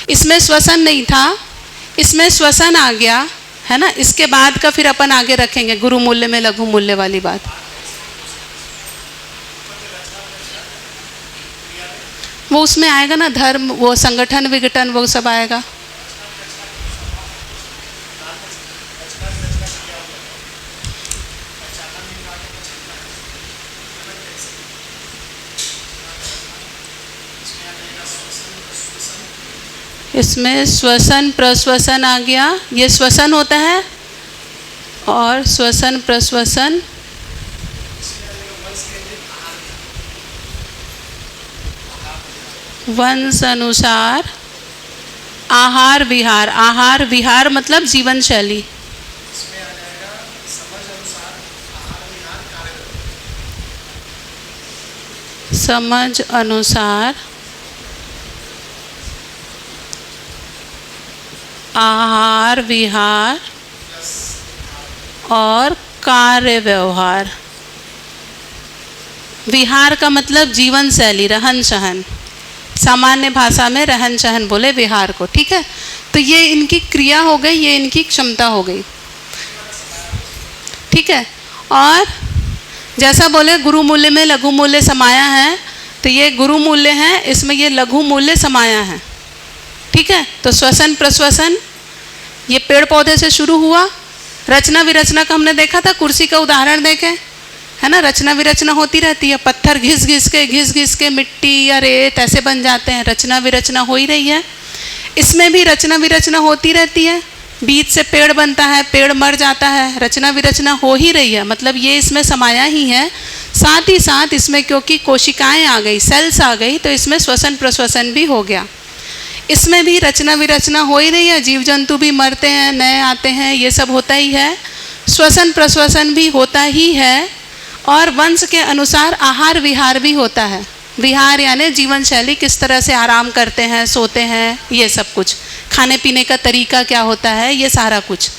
A: इसमें श्वसन नहीं था, इसमें श्वसन आ गया, है ना। इसके बाद का फिर अपन आगे रखेंगे गुरु मूल्य में लघु मूल्य वाली बात। वो उसमें आएगा ना, धर्म, वो संगठन विघटन, वो सब आएगा। इसमें श्वसन प्रश्वसन आ गया, ये श्वसन होता है, और श्वसन प्रश्वसन वंश अनुसार आहार विहार। आहार विहार मतलब जीवन शैली। समझ अनुसार आहार विहार और कार्य व्यवहार। विहार का मतलब जीवन शैली, रहन सहन। सामान्य भाषा में रहन सहन बोले, विहार को। ठीक है, तो ये इनकी क्रिया हो गई, ये इनकी क्षमता हो गई। ठीक है, और जैसा बोले गुरु मूल्य में लघु मूल्य समाया है, तो ये गुरु मूल्य है, इसमें ये लघु मूल्य समाया है। ठीक है, तो श्वसन प्रश्वसन ये पेड़ पौधे से शुरू हुआ। रचना विरचना का हमने देखा था, कुर्सी का उदाहरण देखे, है ना। रचना विरचना होती रहती है, पत्थर घिस घिस के मिट्टी या रेत ऐसे बन जाते हैं, रचना विरचना हो ही रही है। इसमें भी रचना विरचना होती रहती है, बीज से पेड़ बनता है, पेड़ मर जाता है, रचना विरचना हो ही रही है, मतलब ये इसमें समाया ही है। साथ ही साथ इसमें क्योंकि कोशिकाएं आ गई, सेल्स आ गई, तो इसमें श्वसन प्रश्वसन भी हो गया। इसमें भी रचना विरचना हो ही रही है, जीव जंतु भी मरते हैं, नए आते हैं, ये सब होता ही है। श्वसन प्रश्वसन भी होता ही है, और वंश के अनुसार आहार विहार भी होता है। विहार यानी जीवन शैली, किस तरह से आराम करते हैं, सोते हैं, ये सब कुछ, खाने पीने का तरीका क्या होता है, ये सारा कुछ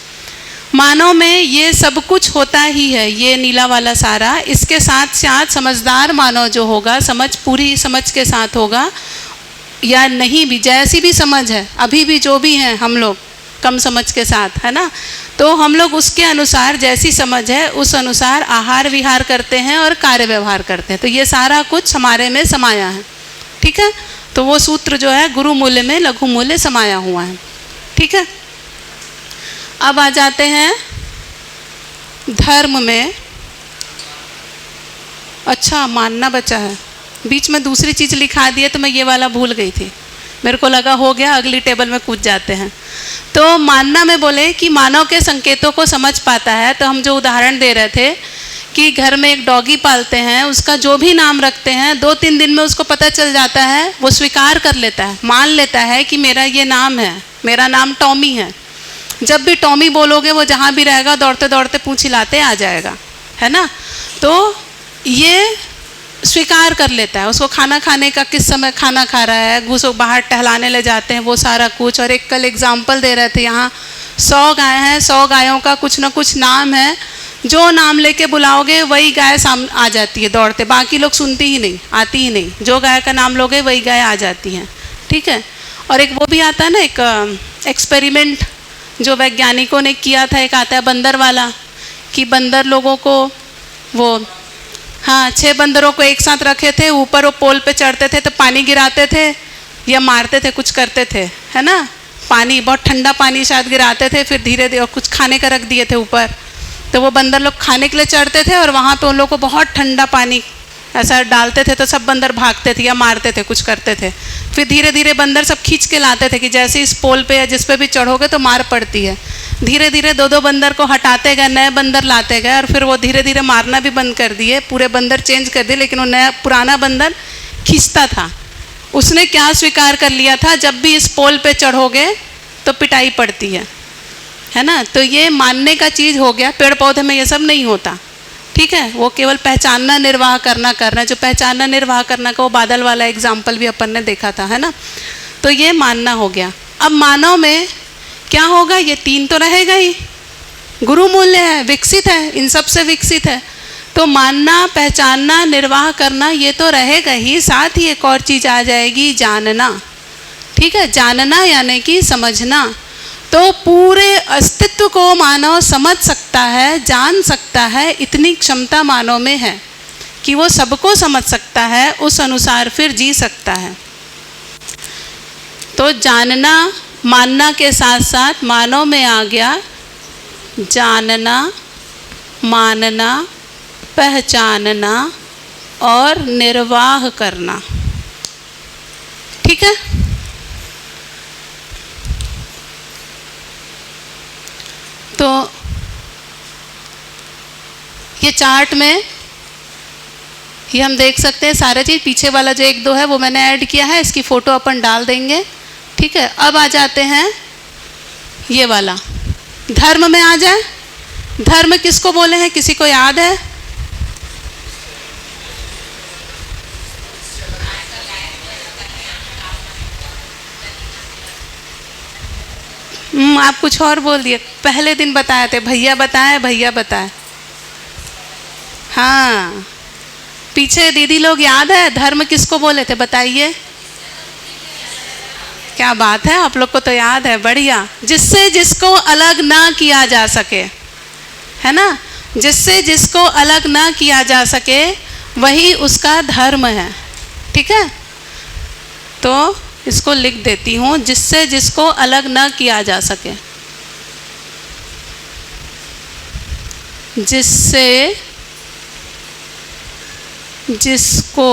A: मानव में ये सब कुछ होता ही है। ये नीला वाला सारा, इसके साथ साथ समझदार मानव जो होगा, समझ पूरी समझ के साथ होगा या नहीं भी, जैसी भी समझ है, अभी भी जो भी हैं हम लोग कम समझ के साथ, है ना, तो हम लोग उसके अनुसार, जैसी समझ है उस अनुसार आहार विहार करते हैं और कार्य व्यवहार करते हैं। तो ये सारा कुछ हमारे में समाया है। ठीक है, तो वो सूत्र जो है गुरु मूल्य में लघु मूल्य समाया हुआ है। ठीक है, अब आ जाते हैं धर्म में। अच्छा, मानना बचा है, बीच में दूसरी चीज़ लिखा दी है, तो मैं ये वाला भूल गई थी, मेरे को लगा हो गया, अगली टेबल में कूद जाते हैं। तो मानना में बोले कि मानव के संकेतों को समझ पाता है। तो हम जो उदाहरण दे रहे थे कि घर में एक डॉगी पालते हैं, उसका जो भी नाम रखते हैं 2-3 दिन में उसको पता चल जाता है, वो स्वीकार कर लेता है, मान लेता है कि मेरा ये नाम है, मेरा नाम टॉमी है। जब भी टॉमी बोलोगे वो जहाँ भी रहेगा दौड़ते दौड़ते पूंछ हिलाते आ जाएगा, है ना। तो ये स्वीकार कर लेता है। उसको खाना खाने का किस समय खाना खा रहा है, घुसो बाहर टहलाने ले जाते हैं, वो सारा कुछ। और एक कल एग्जाम्पल दे रहे थे, यहाँ 100 गाय हैं, 100 गायों का कुछ ना कुछ नाम है, जो नाम लेके बुलाओगे वही गाय सामने आ जाती है दौड़ते, बाकी लोग सुनती ही नहीं, आती ही नहीं, जो गाय का नाम लोगे वही गाय आ जाती हैं। ठीक है, और एक वो भी आता है ना, एक एक्सपेरिमेंट जो वैज्ञानिकों ने किया था, एक आता है बंदर वाला, कि बंदर लोगों को वो, हाँ, 6 बंदरों को एक साथ रखे थे, ऊपर वो पोल पे चढ़ते थे तो पानी गिराते थे या मारते थे, कुछ करते थे, है ना, पानी, बहुत ठंडा पानी शायद गिराते थे, फिर धीरे धीरे कुछ खाने का रख दिए थे ऊपर, तो वो बंदर लोग खाने के लिए चढ़ते थे और वहाँ पे उन लोगों को बहुत ठंडा पानी ऐसा डालते थे, तो सब बंदर भागते थे या मारते थे, कुछ करते थे। फिर धीरे धीरे बंदर सब खींच के लाते थे कि जैसे इस पोल पे या जिस पे भी चढ़ोगे तो मार पड़ती है। धीरे धीरे 2-2 बंदर को हटाते गए, नए बंदर लाते गए, और फिर वो धीरे धीरे मारना भी बंद कर दिए, पूरे बंदर चेंज कर दिए, लेकिन वो नया पुराना बंदर खींचता था। उसने क्या स्वीकार कर लिया था, जब भी इस पोल पे चढ़ोगे तो पिटाई पड़ती है ना। तो ये मानने का चीज़ हो गया। पेड़ पौधे में ये सब नहीं होता। ठीक है, वो केवल पहचानना निर्वाह करना करना, जो पहचानना निर्वाह करना का वो बादल वाला एग्जाम्पल भी अपन ने देखा था, है ना। तो ये मानना हो गया। अब मानव में क्या होगा, ये 3 तो रहेगा ही, गुरु मूल्य है, विकसित है, इन सब से विकसित है, तो मानना, पहचानना, निर्वाह करना ये तो रहेगा ही। साथ ही एक और चीज़ आ जाएगी, जानना। ठीक है, जानना यानी कि समझना। तो पूरे अस्तित्व को मानव समझ सकता है, जान सकता है, इतनी क्षमता मानव में है कि वो सबको समझ सकता है, उस अनुसार फिर जी सकता है। तो जानना मानना के साथ साथ मानव में आ गया जानना, मानना, पहचानना और निर्वाह करना। ठीक है, तो ये चार्ट में ये हम देख सकते हैं सारे चीज़। पीछे वाला जो 1-2 है वो मैंने ऐड किया है, इसकी फ़ोटो अपन डाल देंगे। ठीक है, अब आ जाते हैं ये वाला, धर्म में आ जाए। धर्म किसको बोले हैं, किसी को याद है? आप कुछ और बोल दिए, पहले दिन बताए थे, भैया बताए। हाँ, पीछे दीदी लोग याद है, धर्म किसको बोले थे, बताइए। क्या बात है, आप लोग को तो याद है, बढ़िया। जिससे जिसको अलग ना किया जा सके, है ना, जिससे जिसको अलग ना किया जा सके वही उसका धर्म है। ठीक है, तो इसको लिख देती हूँ, जिससे जिसको अलग ना किया जा सके, जिससे जिसको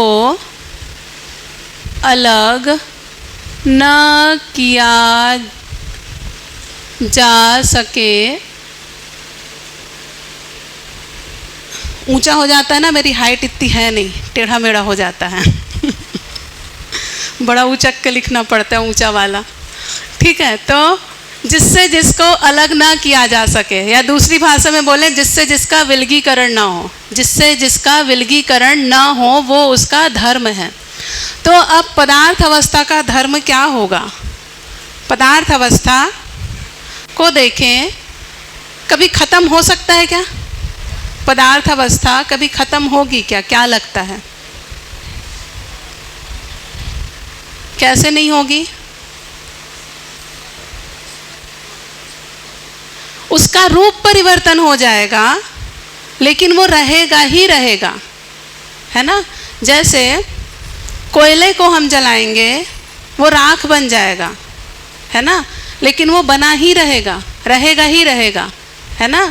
A: अलग न किया जा सके। ऊंचा हो जाता है ना, मेरी हाइट इतनी है नहीं, टेढ़ा मेढ़ा हो जाता है बड़ा ऊंचा के लिखना पड़ता है, ऊंचा वाला। ठीक है, तो जिससे जिसको अलग ना किया जा सके, या दूसरी भाषा में बोले जिससे जिसका विलगीकरण ना हो, जिससे जिसका विलगीकरण ना हो वो उसका धर्म है। तो अब पदार्थ अवस्था का धर्म क्या होगा? पदार्थ अवस्था को देखें, कभी खत्म हो सकता है क्या? पदार्थ अवस्था कभी खत्म होगी क्या? क्या लगता है, कैसे नहीं होगी? उसका रूप परिवर्तन हो जाएगा, लेकिन वो रहेगा ही रहेगा, है ना। जैसे कोयले को हम जलाएंगे, वो राख बन जाएगा, है ना, लेकिन वो बना ही रहेगा, रहेगा ही रहेगा, है ना।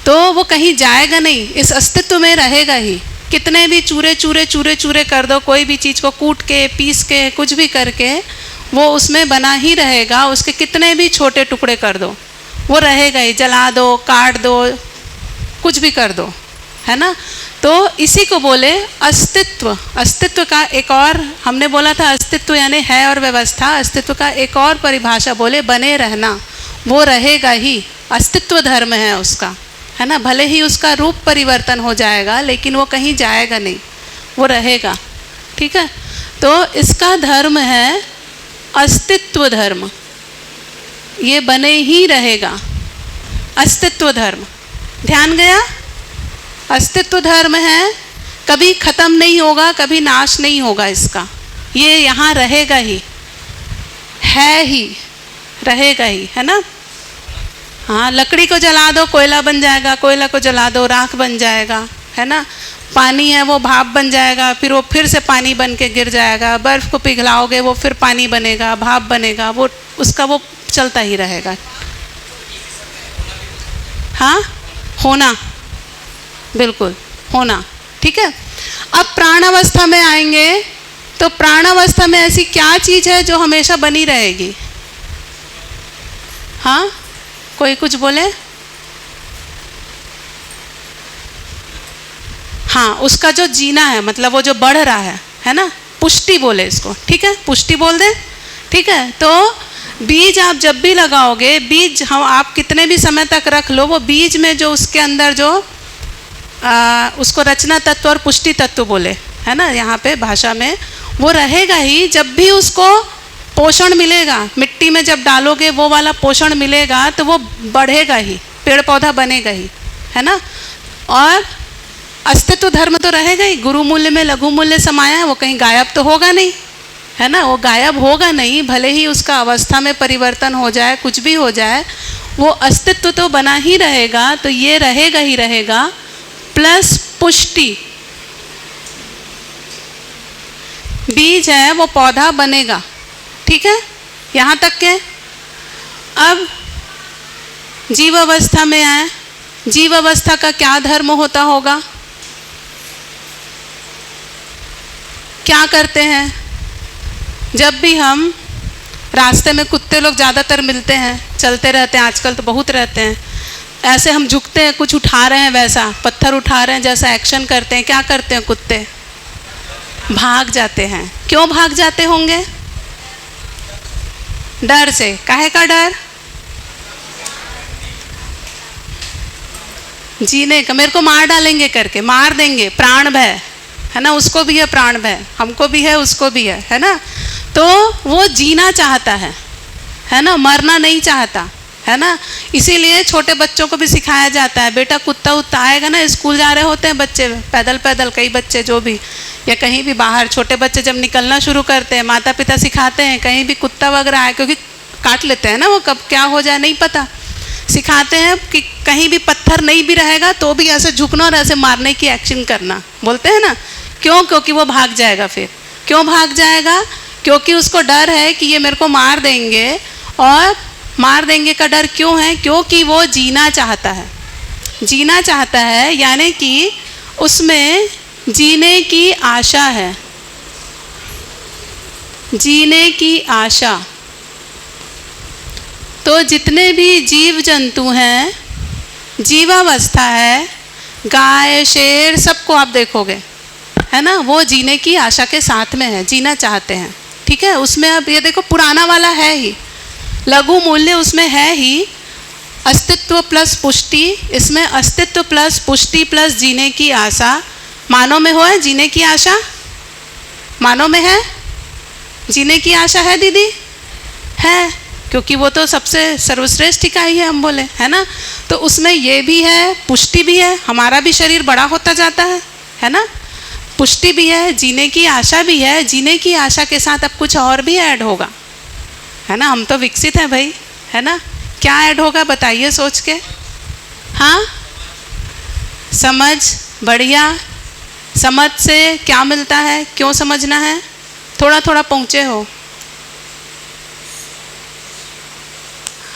A: तो वो कहीं जाएगा नहीं, इस अस्तित्व में रहेगा ही। कितने भी चूरे चूरे चूरे चूरे कर दो, कोई भी चीज़ को कूट के पीस के कुछ भी करके, वो उसमें बना ही रहेगा। उसके कितने भी छोटे टुकड़े कर दो, वो रहेगा ही। जला दो, काट दो, कुछ भी कर दो, है ना। तो इसी को बोले अस्तित्व। अस्तित्व का एक और, हमने बोला था अस्तित्व यानी है और व्यवस्था, अस्तित्व का एक और परिभाषा बोले बने रहना। वो रहेगा ही, अस्तित्व धर्म है उसका, है ना। भले ही उसका रूप परिवर्तन हो जाएगा, लेकिन वो कहीं जाएगा नहीं, वो रहेगा। ठीक है, तो इसका धर्म है अस्तित्व धर्म, ये बने ही रहेगा, अस्तित्व धर्म। ध्यान गया? अस्तित्व धर्म है, कभी खत्म नहीं होगा, कभी नाश नहीं होगा इसका, ये यहाँ रहेगा ही, है ही, रहेगा ही, है ना। हाँ, लकड़ी को जला दो कोयला बन जाएगा, कोयला को जला दो राख बन जाएगा, है ना। पानी है वो भाप बन जाएगा, फिर वो फिर से पानी बन के गिर जाएगा। बर्फ़ को पिघलाओगे वो फिर पानी बनेगा, भाप बनेगा, वो उसका वो चलता ही रहेगा। हाँ, होना, बिल्कुल होना। ठीक है, अब प्राण अवस्था में आएंगे, तो प्राण अवस्था में ऐसी क्या चीज़ है जो हमेशा बनी रहेगी? हाँ, कोई कुछ बोले? हाँ, उसका जो जीना है, मतलब वो जो बढ़ रहा है ना, पुष्टि बोले इसको। ठीक है, पुष्टि बोल दे। ठीक है, तो बीज आप जब भी लगाओगे, बीज हम आप कितने भी समय तक रख लो, वो बीज में जो उसके अंदर जो उसको रचना तत्व और पुष्टि तत्व बोले, है ना, यहाँ पे भाषा में, वो रहेगा ही। जब भी उसको पोषण मिलेगा, मिट्टी में जब डालोगे वो वाला पोषण मिलेगा, तो वो बढ़ेगा ही, पेड़ पौधा बनेगा ही, है ना। और अस्तित्व धर्म तो रहेगा ही। गुरु मूल्य में लघु मूल्य समाया है, वो कहीं गायब तो होगा नहीं, है ना, वो गायब होगा नहीं। भले ही उसका अवस्था में परिवर्तन हो जाए, कुछ भी हो जाए, वो अस्तित्व तो बना ही रहेगा। तो ये रहेगा ही रहेगा, प्लस पुष्टि। बीज है वो पौधा बनेगा। ठीक है, यहाँ तक के। अब जीव अवस्था में आए, जीव अवस्था का क्या धर्म होता होगा? क्या करते हैं? जब भी हम रास्ते में, कुत्ते लोग ज़्यादातर मिलते हैं, चलते रहते हैं, आजकल तो बहुत रहते हैं, ऐसे हम झुकते हैं, कुछ उठा रहे हैं, वैसा पत्थर उठा रहे हैं जैसा एक्शन करते हैं। क्या करते हैं कुत्ते? भाग जाते हैं। क्यों भाग जाते होंगे? डर से। काहे का डर? जीने का, मेरे को मार डालेंगे करके, मार देंगे, प्राण भय, है ना। उसको भी है प्राण भय, हमको भी है, उसको भी है ना। तो वो जीना चाहता है ना, मरना नहीं चाहता, है ना। इसीलिए छोटे बच्चों को भी सिखाया जाता है, बेटा कुत्ता उत्ता आएगा ना, स्कूल जा रहे होते हैं बच्चे पैदल पैदल, कई बच्चे जो भी, या कहीं भी बाहर छोटे बच्चे जब निकलना शुरू करते हैं, माता पिता सिखाते हैं, कहीं भी कुत्ता वगैरह आए, क्योंकि काट लेते हैं ना, वो कब क्या हो जाए नहीं पता, सिखाते हैं कि कहीं भी पत्थर नहीं भी रहेगा तो भी ऐसे झुकना और ऐसे मारने की एक्शन करना, बोलते हैं ना। क्यों? क्योंकि वो भाग जाएगा। फिर क्यों भाग जाएगा? क्योंकि उसको डर है कि ये मेरे को मार देंगे, और मार देंगे का डर क्यों है? क्योंकि वो जीना चाहता है, जीना चाहता है, यानी कि उसमें जीने की आशा है, जीने की आशा। तो जितने भी जीव जंतु हैं, जीवावस्था है, गाय शेर सबको आप देखोगे, है ना, वो जीने की आशा के साथ में है, जीना चाहते हैं। ठीक है, उसमें अब ये देखो पुराना वाला है ही, लघु मूल्य उसमें है ही, अस्तित्व प्लस पुष्टि, इसमें अस्तित्व प्लस पुष्टि प्लस जीने की आशा। मानव में हो है जीने की आशा? मानव में है जीने की आशा? है दीदी? है, क्योंकि वो तो सबसे सर्वश्रेष्ठ इकाई है, हम बोले, है ना। तो उसमें ये भी है, पुष्टि भी है, हमारा भी शरीर बड़ा होता जाता है ना, पुष्टि भी है, जीने की आशा भी है। जीने की आशा के साथ अब कुछ और भी ऐड होगा, है ना, हम तो विकसित हैं भाई, है ना। क्या ऐड होगा बताइए सोच के? हाँ, समझ, बढ़िया। समझ से क्या मिलता है, क्यों समझना है? थोड़ा थोड़ा पहुँचे हो।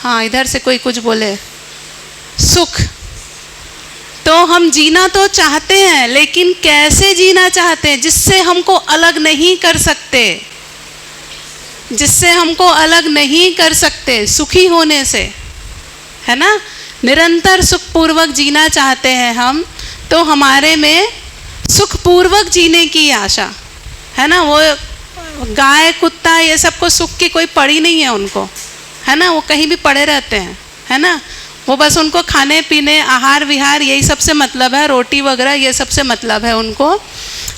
A: हाँ, इधर से कोई कुछ बोले। सुख। तो हम जीना तो चाहते हैं, लेकिन कैसे जीना चाहते हैं? जिससे हमको अलग नहीं कर सकते, जिससे हमको अलग नहीं कर सकते, सुखी होने से, है ना। निरंतर सुखपूर्वक जीना चाहते हैं हम, तो हमारे में सुखपूर्वक जीने की आशा, है ना। वो गाय कुत्ता ये सबको सुख की कोई पड़ी नहीं है उनको, है ना, वो कहीं भी पड़े रहते हैं, है ना। वो बस उनको खाने पीने, आहार विहार यही सबसे मतलब है, रोटी वगैरह ये सबसे मतलब है उनको।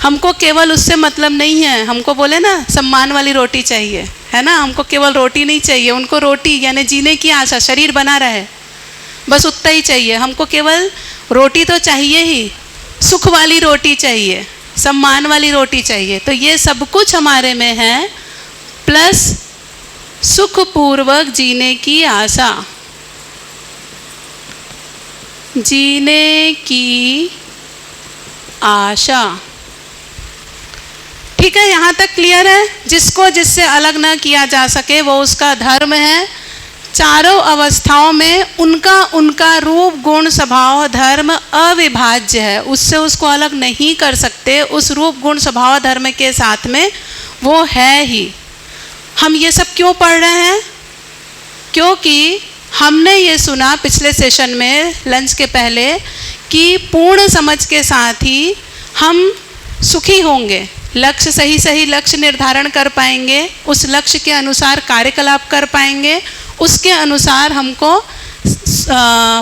A: हमको केवल उससे मतलब नहीं है, हमको बोले ना सम्मान वाली रोटी चाहिए, है ना, हमको केवल रोटी नहीं चाहिए, उनको रोटी यानी जीने की आशा, शरीर बना रहे, बस उतना ही चाहिए। हमको केवल रोटी तो चाहिए ही, सुख वाली रोटी चाहिए, सम्मान वाली रोटी चाहिए। तो ये सब कुछ हमारे में है, प्लस सुखपूर्वक जीने की आशा, जीने की आशा। ठीक है, यहाँ तक क्लियर है? जिसको जिससे अलग ना किया जा सके वो उसका धर्म है। चारों अवस्थाओं में उनका उनका रूप गुण स्वभाव धर्म अविभाज्य है, उससे उसको अलग नहीं कर सकते। उस रूप गुण स्वभाव धर्म के साथ में वो है ही। हम ये सब क्यों पढ़ रहे हैं? क्योंकि हमने ये सुना पिछले सेशन में लंच के पहले कि पूर्ण समझ के साथ ही हम सुखी होंगे, लक्ष्य सही लक्ष्य निर्धारण कर पाएंगे, उस लक्ष्य के अनुसार कार्यकलाप कर पाएंगे, उसके अनुसार हमको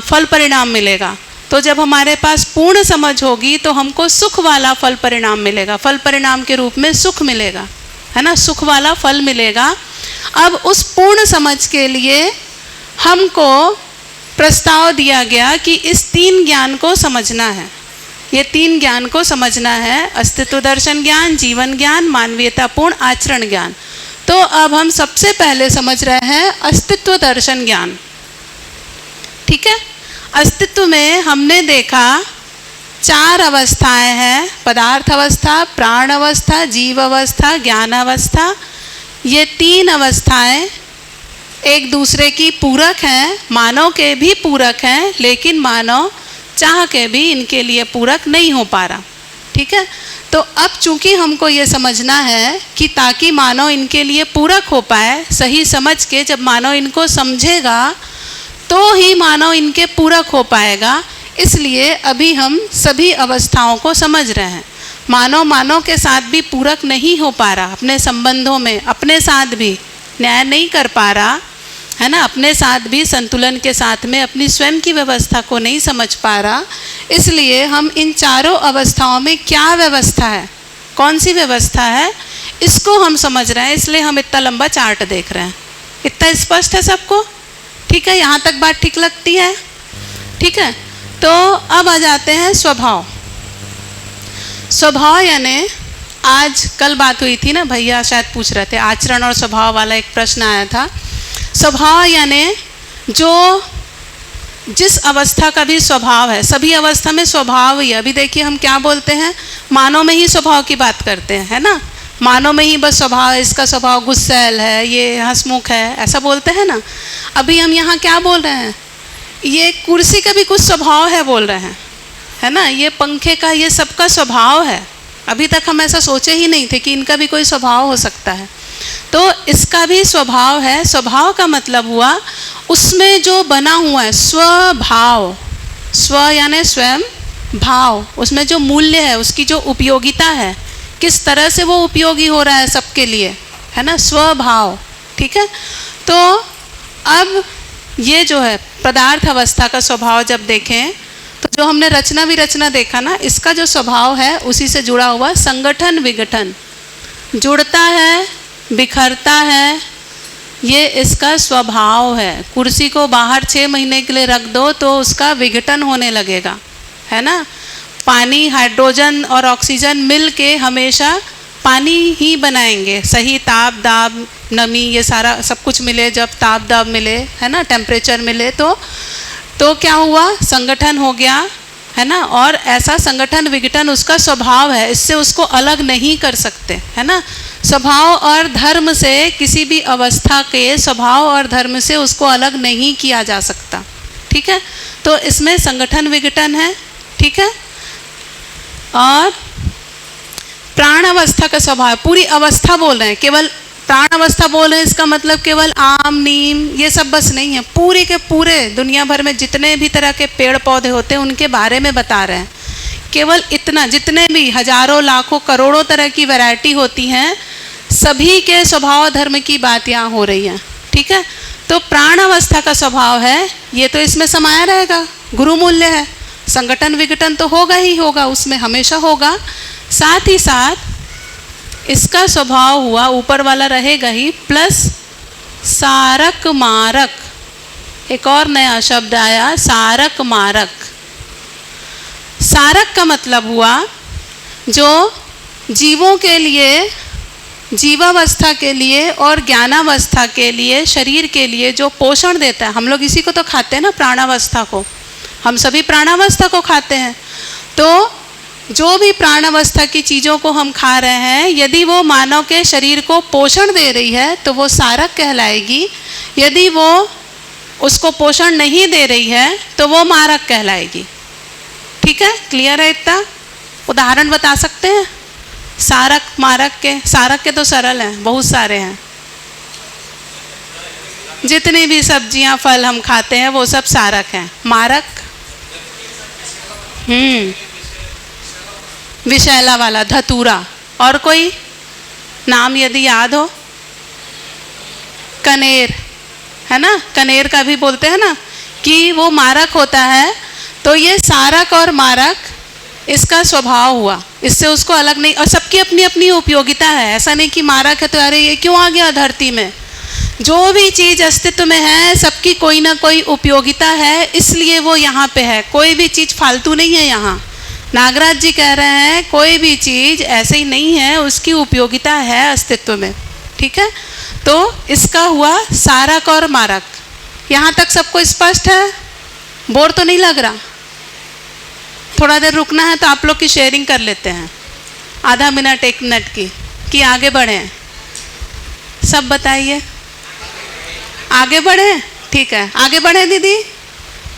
A: फल परिणाम मिलेगा। तो जब हमारे पास पूर्ण समझ होगी तो हमको सुख वाला फल परिणाम मिलेगा, फल परिणाम के रूप में सुख मिलेगा, है ना, सुख वाला फल मिलेगा। अब उस पूर्ण समझ के लिए हमको प्रस्ताव दिया गया कि इस 3 ज्ञान को समझना है, ये 3 ज्ञान को समझना है, अस्तित्व दर्शन ज्ञान, जीवन ज्ञान, मानवीयतापूर्ण आचरण ज्ञान। तो अब हम सबसे पहले समझ रहे हैं अस्तित्व दर्शन ज्ञान। ठीक है, अस्तित्व में हमने देखा 4 अवस्थाएं हैं, पदार्थ अवस्था, प्राण अवस्था, जीव अवस्था, ज्ञान अवस्था। ये 3 अवस्थाएं एक दूसरे की पूरक हैं, मानव के भी पूरक हैं, लेकिन मानव चाह के भी इनके लिए पूरक नहीं हो पा रहा। ठीक है, तो अब चूंकि हमको ये समझना है कि ताकि मानव इनके लिए पूरक हो पाए, सही समझ के जब मानव इनको समझेगा तो ही मानव इनके पूरक हो पाएगा। इसलिए अभी हम सभी अवस्थाओं को समझ रहे हैं। मानव के साथ भी पूरक नहीं हो पा रहा, अपने संबंधों में अपने साथ भी न्याय नहीं कर पा रहा, है ना, अपने साथ भी संतुलन के साथ में अपनी स्वयं की व्यवस्था को नहीं समझ पा रहा। इसलिए हम इन चारों अवस्थाओं में क्या व्यवस्था है, कौन सी व्यवस्था है, इसको हम समझ रहे हैं। इसलिए हम इतना लंबा चार्ट देख रहे हैं। इतना स्पष्ट है सबको? ठीक है, यहाँ तक बात ठीक लगती है? ठीक है, तो अब आ जाते हैं स्वभाव। स्वभाव यानी आज कल बात हुई थी ना, भैया शायद पूछ रहे थे आचरण और स्वभाव वाला एक प्रश्न आया था। स्वभाव यानी जो जिस अवस्था का भी स्वभाव है, सभी अवस्था में स्वभाव ही। अभी देखिए हम क्या बोलते हैं, मानव में ही स्वभाव की बात करते हैं, है ना। मानव में ही बस स्वभाव, इसका स्वभाव गुस्सैल है, ये हंसमुख है, ऐसा बोलते हैं ना। अभी हम यहाँ क्या बोल रहे हैं, ये कुर्सी का भी कुछ स्वभाव है बोल रहे हैं, है ना। ये पंखे का, ये सबका स्वभाव है। अभी तक हम ऐसा सोचे ही नहीं थे कि इनका भी कोई स्वभाव हो सकता है। तो इसका भी स्वभाव है। स्वभाव का मतलब हुआ उसमें जो बना हुआ है स्वभाव, स्व यानी स्वयं, भाव, उसमें जो मूल्य है, उसकी जो उपयोगिता है, किस तरह से वो उपयोगी हो रहा है सबके लिए, है ना, स्वभाव। ठीक है। तो अब ये जो है पदार्थ अवस्था का स्वभाव जब देखें तो जो हमने रचना विरचना देखा ना, इसका जो स्वभाव है उसी से जुड़ा हुआ संगठन विघटन, जुड़ता है, बिखरता है, ये इसका स्वभाव है। कुर्सी को बाहर 6 महीने के लिए रख दो तो उसका विघटन होने लगेगा, है ना। पानी, हाइड्रोजन और ऑक्सीजन मिल के हमेशा पानी ही बनाएंगे। सही ताप, दाब, नमी, ये सारा सब कुछ मिले, जब ताप दाब मिले, है ना, टेम्परेचर मिले तो क्या हुआ, संगठन हो गया, है ना। और ऐसा संगठन विघटन उसका स्वभाव है, इससे उसको अलग नहीं कर सकते, है ना। स्वभाव और धर्म से, किसी भी अवस्था के स्वभाव और धर्म से उसको अलग नहीं किया जा सकता। ठीक है। तो इसमें संगठन विघटन है। ठीक है। और प्राण अवस्था का स्वभाव, पूरी अवस्था बोल रहे हैं, केवल प्राण अवस्था बोल रहे हैं, इसका मतलब केवल आम, नीम, ये सब बस नहीं है। पूरे के पूरे दुनिया भर में जितने भी तरह के पेड़ पौधे होते हैं उनके बारे में बता रहे हैं। केवल इतना, जितने भी हजारों लाखों करोड़ों तरह की वैरायटी होती हैं, सभी के स्वभाव धर्म की बात यहाँ हो रही है। ठीक है। तो प्राण अवस्था का स्वभाव है, ये तो इसमें समाया रहेगा, गुरु मूल्य है। संगठन विघटन तो होगा ही होगा, उसमें हमेशा होगा। साथ ही साथ इसका स्वभाव हुआ, ऊपर वाला रहेगा ही, प्लस सारक मारक, एक और नया शब्द आया, सारक मारक। सारक का मतलब हुआ जो जीवों के लिए, जीवावस्था के लिए और ज्ञानावस्था के लिए, शरीर के लिए जो पोषण देता है। हम लोग इसी को तो खाते हैं ना, प्राणावस्था को, हम सभी प्राणावस्था को खाते हैं। तो जो भी प्राणावस्था की चीज़ों को हम खा रहे हैं, यदि वो मानव के शरीर को पोषण दे रही है तो वो सारक कहलाएगी। यदि वो उसको पोषण नहीं दे रही है तो वो मारक कहलाएगी। ठीक है, क्लियर है इतना? उदाहरण बता सकते हैं सारक मारक के? सारक के तो सरल हैं, बहुत सारे हैं। जितनी भी सब्जियां फल हम खाते हैं वो सब सारक हैं। मारक विषैला वाला, धतूरा। और कोई नाम यदि याद हो? कनेर, है ना, कनेर का भी बोलते हैं ना कि वो मारक होता है। तो ये सारक और मारक इसका स्वभाव हुआ, इससे उसको अलग नहीं। और सबकी अपनी अपनी उपयोगिता है, ऐसा नहीं कि मारक है तो अरे ये क्यों आ गया धरती में। जो भी चीज़ अस्तित्व में है सबकी कोई ना कोई उपयोगिता है, इसलिए वो यहाँ पे है। कोई भी चीज़ फालतू नहीं है यहाँ। नागराज जी कह रहे हैं कोई भी चीज़ ऐसे ही नहीं है, उसकी उपयोगिता है अस्तित्व में। ठीक है। तो इसका हुआ सारक और मारक। यहाँ तक सबको स्पष्ट है? बोर तो नहीं लग रहा? थोड़ा देर रुकना है तो आप लोग की शेयरिंग कर लेते हैं, आधा मिनट 1 मिनट की, कि आगे बढ़ें। सब बताइए, आगे बढ़ें? ठीक है, आगे बढ़ें दीदी?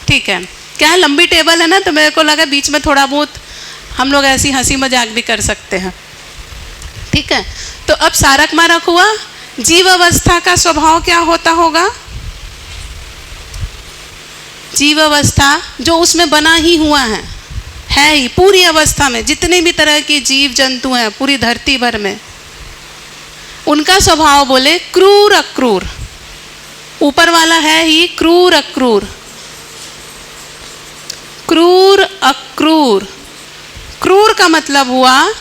A: ठीक है। क्या है, लंबी टेबल है ना, तो मेरे को लगा बीच में थोड़ा बहुत हम लोग ऐसी हंसी मजाक भी कर सकते हैं। ठीक है। तो अब सारक मारक हुआ। जीव अवस्था का स्वभाव क्या होता होगा? जीव अवस्था जो उसमें बना ही हुआ है ही, पूरी अवस्था में जितने भी तरह के जीव जंतु हैं पूरी धरती भर में, उनका स्वभाव बोले क्रूर अक्रूर। ऊपर वाला है ही क्रूर अक्रूर, क्रूर अक्रूर। क्रूर का मतलब हुआ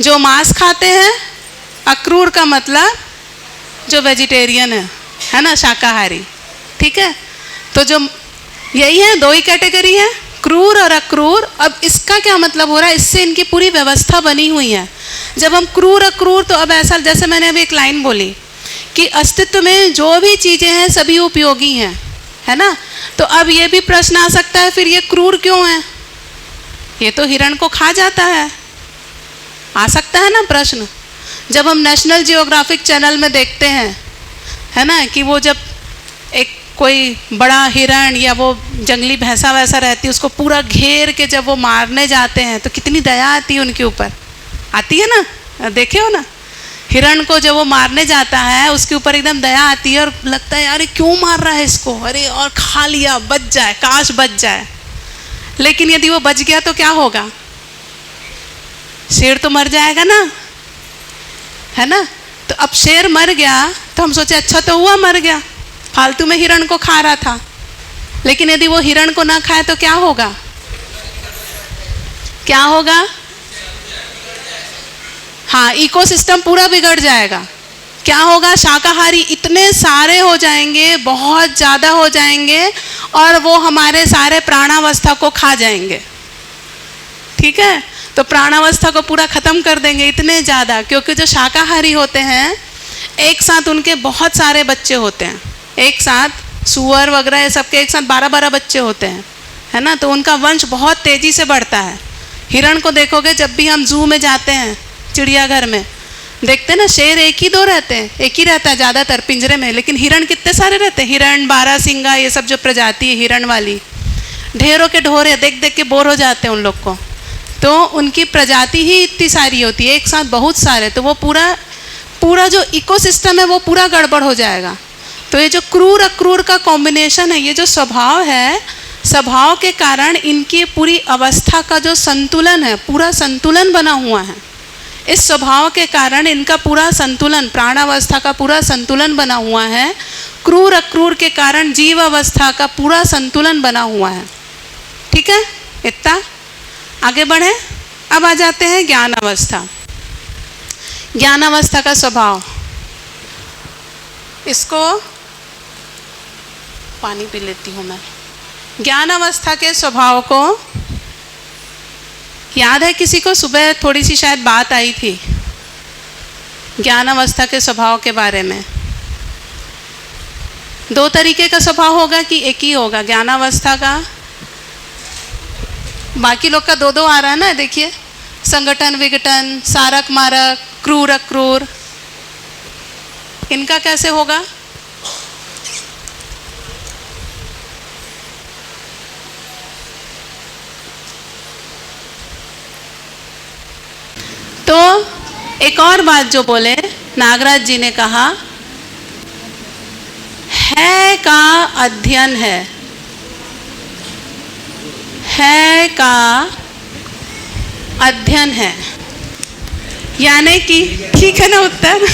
A: जो मांस खाते हैं, अक्रूर का मतलब जो वेजिटेरियन है ना, शाकाहारी। ठीक है। तो जो यही है, 2 ही कैटेगरी है, क्रूर और अक्रूर। अब इसका क्या मतलब हो रहा है? इससे इनकी पूरी व्यवस्था बनी हुई है। जब हम क्रूर अक्रूर, तो अब ऐसा, जैसे मैंने अभी एक लाइन बोली कि अस्तित्व में जो भी चीज़ें हैं सभी उपयोगी हैं, है ना। तो अब ये भी प्रश्न आ सकता है, फिर ये क्रूर क्यों है? ये तो हिरण को खा जाता है, आ सकता है ना प्रश्न। जब हम नेशनल जियोग्राफिक चैनल में देखते हैं, है ना, कि वो जब एक कोई बड़ा हिरण या वो जंगली भैंसा वैसा रहती है, उसको पूरा घेर के जब वो मारने जाते हैं तो कितनी दया आती है उनके ऊपर, आती है ना, देखे हो ना। हिरण को जब वो मारने जाता है उसके ऊपर एकदम दया आती है और लगता है यार ये क्यों मार रहा है इसको, अरे और खा लिया, बच जाए, काश बच जाए। लेकिन यदि वो बच गया तो क्या होगा? शेर तो मर जाएगा ना, है ना। तो अब शेर मर गया तो हम सोचे अच्छा तो हुआ, मर गया, फालतू में हिरण को खा रहा था। लेकिन यदि वो हिरण को ना खाए तो क्या होगा? क्या होगा? हाँ, इकोसिस्टम पूरा बिगड़ जाएगा। क्या होगा? शाकाहारी इतने सारे हो जाएंगे, बहुत ज़्यादा हो जाएंगे, और वो हमारे सारे प्राणावस्था को खा जाएंगे। ठीक है, तो प्राणावस्था को पूरा ख़त्म कर देंगे, इतने ज़्यादा, क्योंकि जो शाकाहारी होते हैं एक साथ उनके बहुत सारे बच्चे होते हैं, एक साथ सूअर वगैरह ये सबके एक साथ 12-12 बच्चे होते हैं, है ना। तो उनका वंश बहुत तेज़ी से बढ़ता है। हिरण को देखोगे जब भी हम जू में जाते हैं, चिड़ियाघर में देखते हैं ना, शेर एक ही दो रहते हैं, एक ही रहता है ज़्यादातर पिंजरे में, लेकिन हिरण कितने सारे रहते हैं। हिरण, बारहसिंगा, ये सब जो प्रजाति है हिरण वाली, ढेरों के ढोरे, देख देख के बोर हो जाते हैं उन लोग को। तो उनकी प्रजाति ही इतनी सारी होती है, एक साथ बहुत सारे, तो वो पूरा जो इकोसिस्टम है वो पूरा गड़बड़ हो जाएगा। तो ये जो क्रूर अक्रूर का कॉम्बिनेशन है, ये जो स्वभाव है, स्वभाव के कारण इनकी पूरी अवस्था का जो संतुलन है, पूरा संतुलन बना हुआ है। इस स्वभाव के कारण इनका पूरा संतुलन, प्राणावस्था का पूरा संतुलन बना हुआ है। क्रूर अक्रूर के कारण जीव अवस्था का पूरा संतुलन बना हुआ है। ठीक है, इतना आगे बढ़े। अब आ जाते हैं ज्ञान अवस्था। ज्ञान अवस्था का स्वभाव, इसको पानी पी लेती हूँ मैं। ज्ञान अवस्था के स्वभाव को याद है किसी को? सुबह थोड़ी सी शायद बात आई थी ज्ञान अवस्था के स्वभाव के बारे में। 2 तरीके का स्वभाव होगा कि एक ही होगा ज्ञान अवस्था का? बाकी लोग का 2-2 आ रहा है ना, देखिए, संगठन विघटन, सारक मारक, क्रूर अक्रूर, इनका कैसे होगा? तो एक और बात जो बोले नागराज जी ने कहा, है का अध्ययन है का अध्ययन है, यानी कि ठीक है ना उत्तर?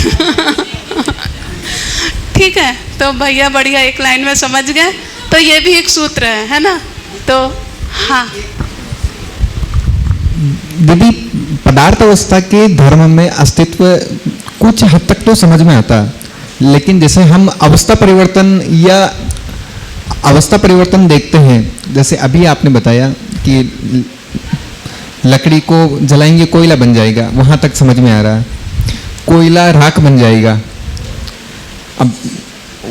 A: ठीक है, तो भैया बढ़िया एक लाइन में समझ गए। तो ये भी एक सूत्र है ना। तो हाँ
B: दीदी, पदार्थ अवस्था के धर्म में अस्तित्व कुछ हद तक तो समझ में आता, लेकिन जैसे हम अवस्था परिवर्तन देखते हैं, जैसे अभी आपने बताया कि लकड़ी को जलाएंगे कोयला बन जाएगा, वहाँ तक समझ में आ रहा है। कोयला राख बन जाएगा। अब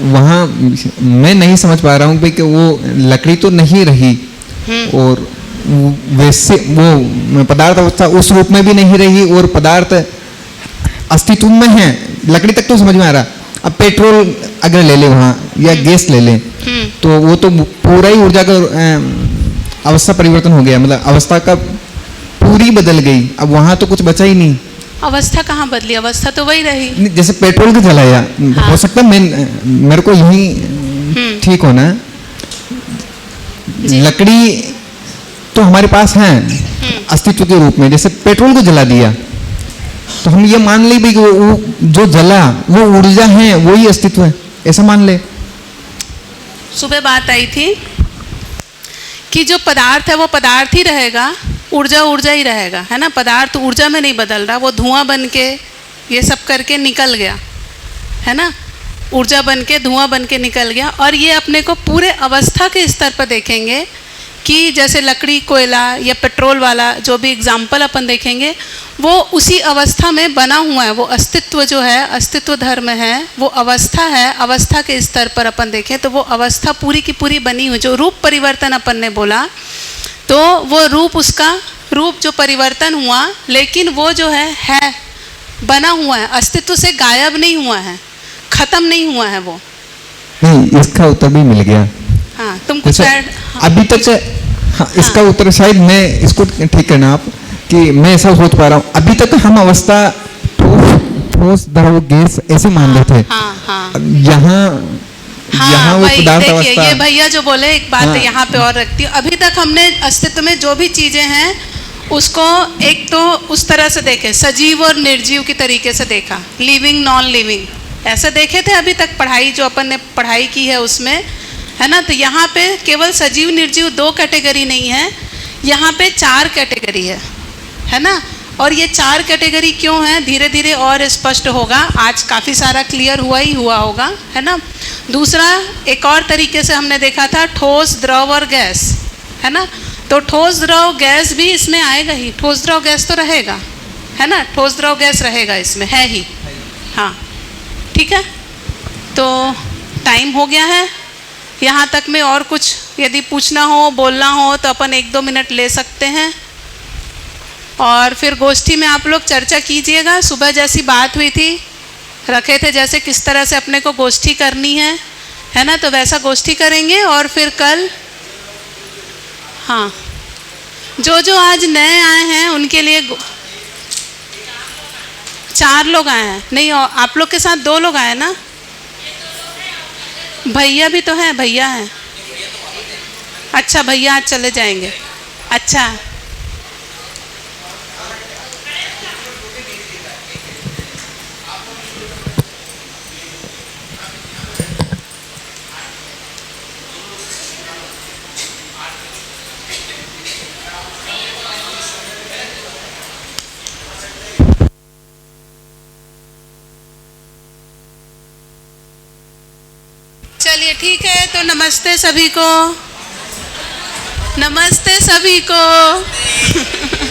B: वहाँ मैं नहीं समझ पा रहा हूँ भाई कि वो लकड़ी तो नहीं रही और वैसे वो पदार्थ अवस्था उस रूप में भी नहीं रही और पदार्थ अस्तित्व में है। लकड़ी तक तो समझ में आ रहा। अब पेट्रोल अगर ले ले वहाँ या गैस ले ले, तो वो तो पूरा ही ऊर्जा का अवस्था परिवर्तन हो गया, मतलब अवस्था का पूरी बदल गई। अब वहाँ तो कुछ बचा ही नहीं।
A: अवस्था कहाँ बदली? अवस्था तो वही रही।
B: जैसे पेट्रोल को जलाया, हाँ। हो सकता है मेरे को यही ठीक होना। लकड़ी तो हमारे पास है अस्तित्व के रूप में, जैसे पेट्रोल को जला दिया तो हम ये मान ले भी कि वो जो जला वो ऊर्जा है, वही अस्तित्व है, ऐसा मान ले।
A: सुबह बात आई थी कि जो पदार्थ है वो पदार्थ ही रहेगा, ऊर्जा ऊर्जा ही रहेगा, है ना। पदार्थ ऊर्जा में नहीं बदल रहा, वो धुआं बन के ये सब करके निकल गया, है ना। ऊर्जा बन के धुआं बन के निकल गया। और ये अपने को पूरे अवस्था के स्तर पर देखेंगे कि जैसे लकड़ी, कोयला या पेट्रोल वाला जो भी एग्जाम्पल अपन देखेंगे, वो उसी अवस्था में बना हुआ है। वो अस्तित्व जो है, अस्तित्व धर्म है, वो अवस्था है। अवस्था के स्तर पर अपन देखें तो वो अवस्था पूरी की पूरी बनी हुई। जो रूप परिवर्तन अपन ने बोला, तो वो रूप, उसका रूप जो परिवर्तन हुआ, लेकिन वो जो है बना हुआ है, अस्तित्व से गायब नहीं हुआ है, खत्म नहीं हुआ है वो।
B: नहीं, इसका उत्तर भी मिल गया।
A: हाँ, तुम कुछ ऐड।
B: अभी तक हाँ, इसका उत्तर शायद मैं इसको ठीक करना आप कि मैं ऐसा सोच पा रहा हूँ, अभी तक हम अवस्था ठोस, द्रव, गैस ऐसे मान रहे थे। यहाँ यहाँ वो पदार्थ अवस्था।
A: ये भैया जो बोले, एक बात यहाँ पे और रखती हूँ। अभी तक हमने अस्तित्व में जो भी चीजें हैं उसको एक तो उस तरह से देखे, सजीव और निर्जीव की तरीके से देखा, लिविंग नॉन लिविंग ऐसे देखे थे अभी तक। पढ़ाई जो अपन ने पढ़ाई की है उसमें, है ना। तो यहाँ पे केवल सजीव निर्जीव 2 कैटेगरी नहीं है, यहाँ पे 4 कैटेगरी है ना। और ये 4 कैटेगरी क्यों है, धीरे धीरे और स्पष्ट होगा। आज काफ़ी सारा क्लियर हुआ होगा, है ना। दूसरा, एक और तरीके से हमने देखा था, ठोस, द्रव और गैस, है ना। तो ठोस, द्रव, गैस भी इसमें आएगा ही। ठोस, द्रव, गैस तो रहेगा, है ना। ठोस, द्रव, गैस रहेगा इसमें, है ही। हाँ, ठीक है। तो टाइम हो गया है। यहाँ तक में और कुछ यदि पूछना हो, बोलना हो तो अपन 1-2 मिनट ले सकते हैं। और फिर गोष्ठी में आप लोग चर्चा कीजिएगा। सुबह जैसी बात हुई थी, रखे थे जैसे किस तरह से अपने को गोष्ठी करनी है ना। तो वैसा गोष्ठी करेंगे। और फिर कल, हाँ, जो आज नए आए हैं उनके लिए 4 लोग आए हैं। नहीं, आप लोग के साथ 2 लोग आए ना। भैया भी तो हैं, भैया हैं। अच्छा, भैया आज चले जाएंगे। अच्छा, चलिए ठीक है। तो नमस्ते सभी को, नमस्ते सभी को।